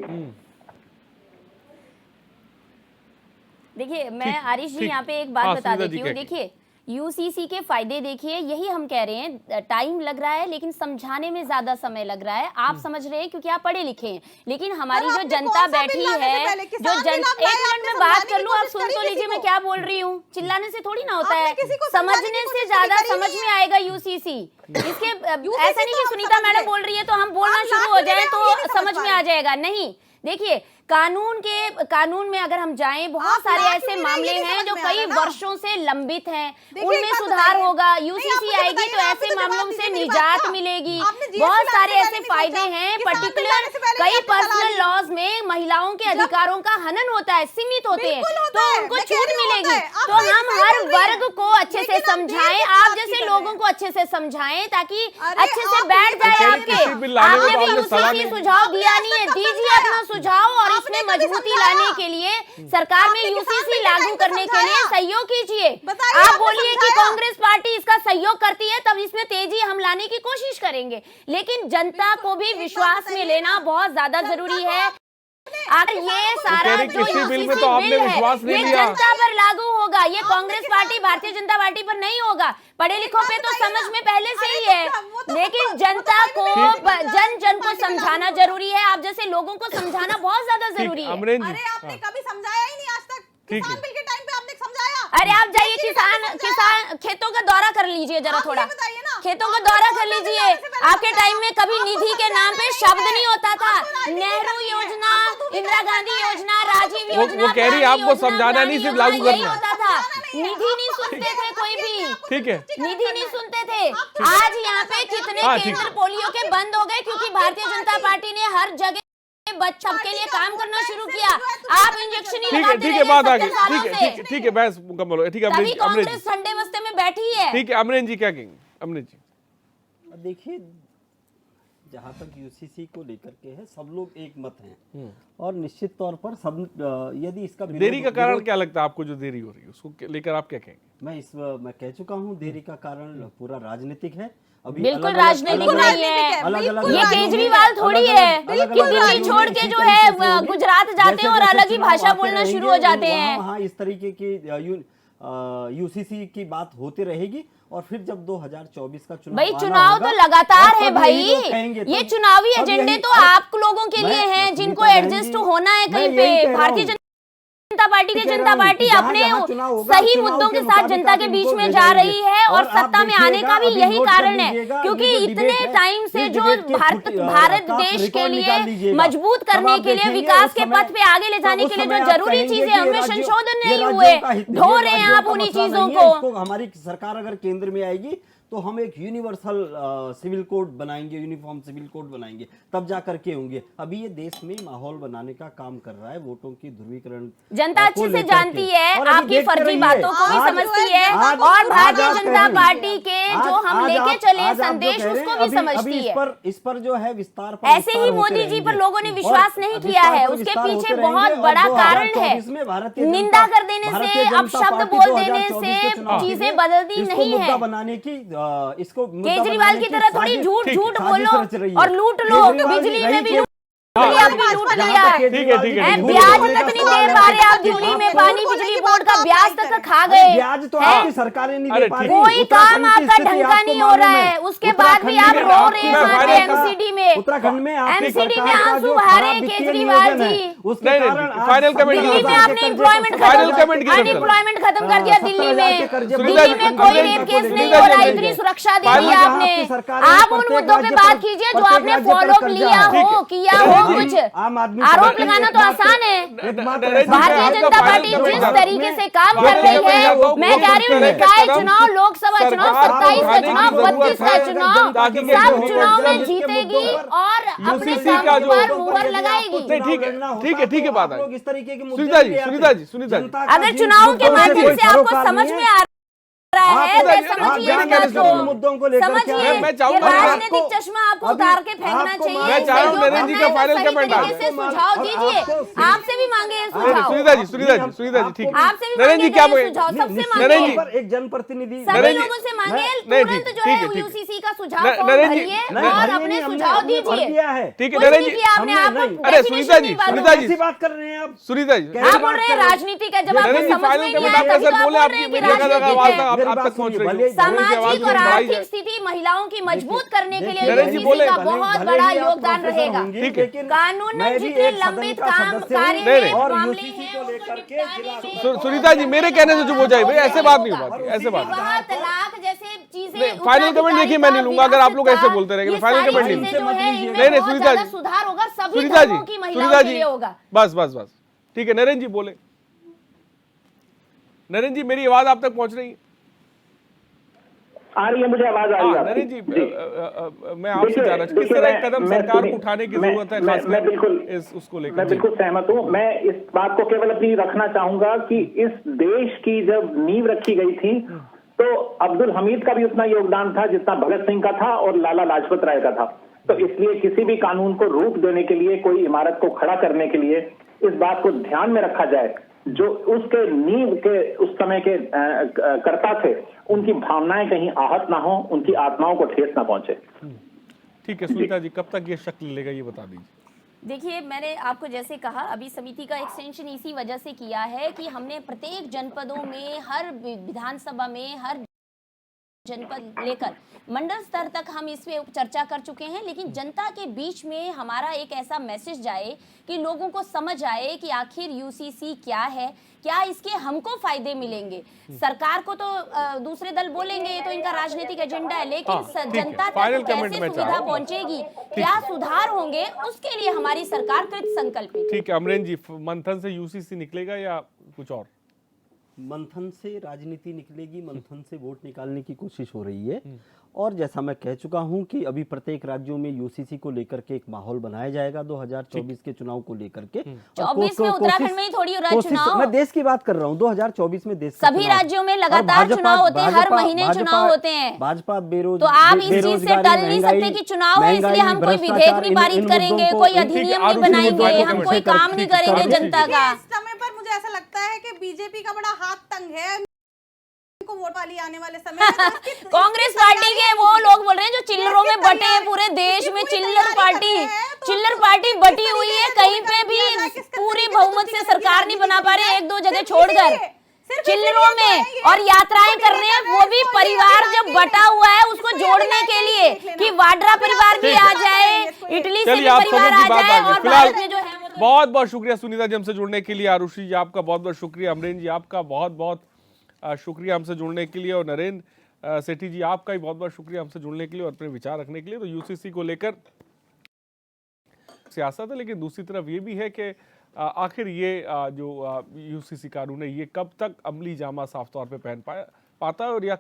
देखिए, मैं आरिश जी यहाँ पे एक बात बता देती हूँ। देखिए, यूसीसी के फायदे देखिए, यही हम कह रहे हैं, टाइम लग रहा है लेकिन समझाने में ज्यादा समय लग रहा है। आप समझ रहे हैं क्योंकि आप पढ़े लिखे हैं, लेकिन हमारी जो जनता बैठी है, जो एक मिनट में बात कर लूं, आप सुन तो लीजिए मैं क्या बोल रही हूँ। चिल्लाने से थोड़ी ना होता है, समझने से ज्यादा समझ में आएगा यूसीसी। इसके ऐसा नहीं कि सुनीता मैडम बोल रही है तो हम बोलना शुरू हो जाए तो समझ में आ जाएगा, नहीं। देखिए, कानून में अगर हम जाएं, बहुत सारे ऐसे मामले हैं जो कई वर्षों से लंबित हैं, उनमें सुधार होगा। यूसीसी आएगी तो ऐसे मामलों से निजात मिलेगी। बहुत सारे ऐसे फायदे हैं, पर्टिकुलर कई पर्सनल लॉज में महिलाओं के अधिकारों का हनन होता है, सीमित होते हैं, तो उनको छूट मिलेगी। तो हम हर वर्ग को अच्छे से समझाएं, आप जैसे लोगों को अच्छे से समझाएं ताकि अच्छे से बैठ जाए। आपने भी यूसीसी सुझाव दिया नहीं है, दीजिए अपना सुझाव और इसमें मजबूती लाने के लिए सरकार में यूसीसी लागू करने के लिए सहयोग कीजिए। आप बोलिए कि कांग्रेस पार्टी इसका सहयोग करती है, तब इसमें तेजी हम लाने की कोशिश करेंगे, लेकिन जनता को भी विश्वास में लेना बहुत ज्यादा जरूरी है। अगर ये सारा जो यूसीसी बिल है ये जनता पर लागू होगा, ये कांग्रेस पार्टी भारतीय जनता पार्टी पर नहीं होगा। पढ़े लिखों पे तो समझ में पहले से ही है, लेकिन जनता को जन को समझाना जरूरी है। आप जैसे लोगों को समझाना बहुत ज्यादा जरूरी है। अरे आपने कभी समझाया ही नहीं आज तक। किसान बिल के टाइम पे आपने समझाया? अरे आप जाइए किसान खेतों का दौरा कर लीजिए जरा, थोड़ा खेतों का दौरा कर लीजिए। आपके टाइम में कभी निधि के नाम पे शब्द नहीं होता था। नेहरू योजना, इंदिरा गांधी योजना, राजीव योजना, वो कह रही आपको समझाना नहीं, सिर्फ लागू करना होता था। निधि नहीं सुनते थे कोई भी, ठीक है, निधि नहीं सुनते थे। आज यहाँ पे कितने केंद्र पोलियो के बंद हो गए क्योंकि भारतीय जनता पार्टी ने हर जगह बच्चों के लिए काम करना शुरू किया। आप इंजेक्शन ही लगाते ठीक है, बात आ गई, ठीक है, बहस मुकम्मल हो। ठीक है, अमरीन जी, कांग्रेस संडे बस्ते में बैठी है। ठीक है, अमरीन जी क्या कहेंगे? अमरीन जी, देखिए, जहाँ तक यूसीसी को लेकर के है, सब लोग एक मत हैं और निश्चित तौर पर सब, यदि इसका देरी का कारण क्या लगता है आपको? जो देरी हो रही है उसको लेकर आप क्या कहेंगे? मैं कह चुका हूँ, देरी का कारण पूरा राजनीतिक है। अभी बिल्कुल राजनीतिक नहीं है, ये केजरीवाल थोड़ी है कि दिल्ली छोड़ के जो है गुजरात जाते हैं और अलग ही भाषा बोलना शुरू हो जाते हैं। वहाँ इस तरीके की यूसीसी की बात होती रहेगी और फिर जब 2024 का चुनाव भाई आना चुनाव होगा, तो लगातार और है तब भाई, यही लोग कहेंगे, ये तब- चुनावी तब एजेंडे यही- तो आप लोगों के लिए हैं जिनको एडजस्ट होना है कहीं पे। भारतीय जनता पार्टी अपने सही मुद्दों के साथ जनता के बीच में जा रही है और सत्ता में आने का भी यही कारण है, क्योंकि इतने टाइम से जो भारत देश के लिए मजबूत करने के लिए, विकास के पथ पे आगे ले जाने के लिए जो जरूरी चीजें उनमें संशोधन नहीं हुए, ढो रहे हैं आप उन्हीं चीजों को। हमारी सरकार अगर केंद्र में आएगी तो हम एक यूनिवर्सल सिविल कोड बनाएंगे, यूनिफॉर्म सिविल कोड बनाएंगे, तब जा करके होंगे। अभी ये देश में माहौल बनाने का काम कर रहा है, वोटों की ध्रुवीकरण जनता अच्छे से जानती है, आपकी फर्जी बातों को भी समझती है और भारतीय जनता पार्टी के जो हम लेके चले संदेश उसको भी समझती है। इस पर जो है विस्तार ऐसे ही मोदी जी पर लोगों ने विश्वास नहीं किया है, उसके पीछे बहुत बड़ा कारण है। निंदा कर देने से, अपशब्द बोल देने से चीजें बदलती नहीं है। बनाने की इसको केजरीवाल की तरह थोड़ी झूठ बोलो और लूट लो, बिजली में भी लूट लिया है। ठीक है ब्याज तक नहीं दे पा रहे आप, दिल्ली में पानी बिजली बोर्ड का ब्याज तक खा गए। ब्याज तो आपकी सरकारें नहीं दे पा रही। कोई काम आपका ढंग का नहीं हो रहा है, उसके बाद भी आप रो रहे हैं एमसीडी में। उत्तराखंड में एमसीडी में आंसू बहा रहे केजरीवाल जी। फाइनल कमेंट दिल्ली में आपने अनएम्प्लॉयमेंट खत्म कर दिया। दिल्ली में कोई रेप केस नहीं हो रहा, इतनी सुरक्षा दे दी आपने। आप उन मुद्दों पे बात कीजिए जो आपने फॉलो किया हो। कुछ आरोप लगाना तो आसान है। भारतीय जनता पार्टी जिस तरीके से काम कर रही है, मैं कह रही हूँ निकाय चुनाव, लोकसभा चुनाव, 27 का चुनाव, 32 का चुनाव, सब चुनाव में जीतेगी और अपने काम पर मुहर लगाएगी। ठीक है बात है। इस तरीके की सुनीता जी अगर चुनाव के माध्यम से आपको समझ में आ रहा है तो समझिए मुद्दों को लेकर समझिए, मैं चाहूंगा राजनीतिक चश्मा आपको उतार के फेंकना चाहिए। मैं चाह रहा हूं नरेंद्र जी का फाइनल कमेंट आ जाए। सुझाव दीजिए, आपसे भी मांगे सुझाव। सुनीता जी ठीक है। आपसे भी नरेंद्र जी क्या मांगे सुझाव, सबसे मांगे, एक जनप्रतिनिधि सभी लोगों से मांगे तुरंत जो है यूसीसी का सुझाव भरिए और अपने सुझाव दीजिए। ठीक है नरेंद्र जी। आपने आप अरे सुनीता जी बात कर रहे हैं आप। सुनीता जी आप बोल रहे हैं राजनीति का, जब आपको समझ में नहीं आया तभी आप बोल रहे हैं कि राजनीति आप तक पहुंच रही है। सामाजिक और आर्थिक स्थिति महिलाओं की मजबूत करने के लिए यूसीसी का बहुत बड़ा योगदान रहेगा। कानून में जितने लंबित काम कार्य मामले हैं, सुनीता जी मेरे कहने से चुप हो जाए भाई, ऐसे बात नहीं हो पाती, ऐसे बात विवाह, तलाक जैसे चीजें। फाइनल कमेंट देखिए मैं नहीं लूंगा अगर आप लोग ऐसे बोलते रहेंगे। फाइनल कमेंट नहीं सुनीता जी, सुधार होगा, सभी सुनीता धर्मों की जी, महिलाओं सुनीता के जी लिए होगा। बस ठीक है। नरेंद्र जी बोले। नरेंद्र जी मेरी आवाज आप तक पहुंच रही है? आ रही है, मुझे आवाज आ रही है। नरेंद्र जी मैं आपसे जाना किस तरह एक कदम सरकार को उठाने की जरूरत है, मैं बिल्कुल उसको लेकर। मैं बिल्कुल सहमत हूँ। मैं इस बात को केवल अपनी रखना चाहूंगा कि इस देश की जब नींव रखी गई थी तो अब्दुल हमीद का भी उतना योगदान था जितना भगत सिंह का था और लाला लाजपत राय का था। तो इसलिए किसी भी कानून को रूप देने के लिए, कोई इमारत को खड़ा करने के लिए इस बात को ध्यान में रखा जाए जो उसके नींव के उस समय के कर्ता थे, उनकी भावनाएं कहीं आहत ना हो, उनकी आत्माओं को ठेस ना पहुंचे। ठीक है सुनीता जी, कब तक ये शक्ल लेगा ये बता दीजिए। देखिए, मैंने आपको जैसे कहा, अभी समिति का एक्सटेंशन इसी वजह से किया है कि हमने प्रत्येक जनपदों में, हर विधानसभा में, हर जनपद लेकर मंडल स्तर तक हम इस पे चर्चा कर चुके हैं, लेकिन जनता के बीच में हमारा एक ऐसा मैसेज जाए कि लोगों को समझ आए कि आखिर यूसीसी क्या है, क्या इसके हमको फायदे मिलेंगे। सरकार को तो दूसरे दल बोलेंगे तो इनका राजनीतिक एजेंडा है, लेकिन जनता तक कैसे सुविधा पहुंचेगी, क्या सुधार होंगे, उसके लिए हमारी सरकार कृत संकल्प है। ठीक है अमरेंद्र जी, मंथन से यूसीसी निकलेगा या कुछ और? मंथन से राजनीति निकलेगी, मंथन से वोट निकालने की कोशिश हो रही है। और जैसा मैं कह चुका हूं कि अभी प्रत्येक राज्यों में यूसीसी को लेकर के एक माहौल बनाया जाएगा 2024 के चुनाव को लेकर के। 24 में उत्तराखंड में ही थोड़ी हो रहा है चुनाव। मैं देश की बात कर रहा हूं, 2024 में देश सभी राज्यों में लगातार चुनाव होते हैं, हर महीने चुनाव होते हैं। भाजपा तो आप इस चीज से टल नहीं सकते कि चुनाव है इसलिए हम कोई विधेयक नहीं पारित करेंगे, कोई अधिनियम नहीं बनाएंगे, हम कोई काम नहीं करेंगे जनता का। इस समय पर मुझे ऐसा लगता है कि बीजेपी का बड़ा हाथ तंग है को वोट वाली आने वाले समय में। कांग्रेस पार्टी के वो लोग बोल रहे हैं जो चिल्लरों में बटे हैं पूरे देश में, चिल्लर पार्टी बटी हुई है, कहीं पे भी पूरी बहुमत से सरकार नहीं बना पा रहे, एक दो जगह छोड़कर। चिल्लरों में और यात्राएं कर रहे हैं, वो भी परिवार जब बटा हुआ है उसको जोड़ने के लिए कि वाड्रा परिवार भी आ जाए, इटली से भी चलिए, आप परिवार सबों की आ बात जाए आ गई। और फिलहाल भारत में जो है वो तो बहुत बहुत शुक्रिया सुनीता जी हमसे जुड़ने के लिए, आरुषि जी आपका बहुत बहुत शुक्रिया, अमरेन जी आपका बहुत बहुत शुक्रिया हमसे जुड़ने के लिए, और नरेंद्र सेठी जी आपका भी बहुत बहुत शुक्रिया हमसे जुड़ने के लिए और अपने विचार रखने के लिए। तो यूसीसी को लेकर सियासत है, लेकिन दूसरी तरफ ये भी है कि आखिर ये जो यूसीसी कानून है ये कब तक अमली जामा साफ तौर पे पहन पाता है, और या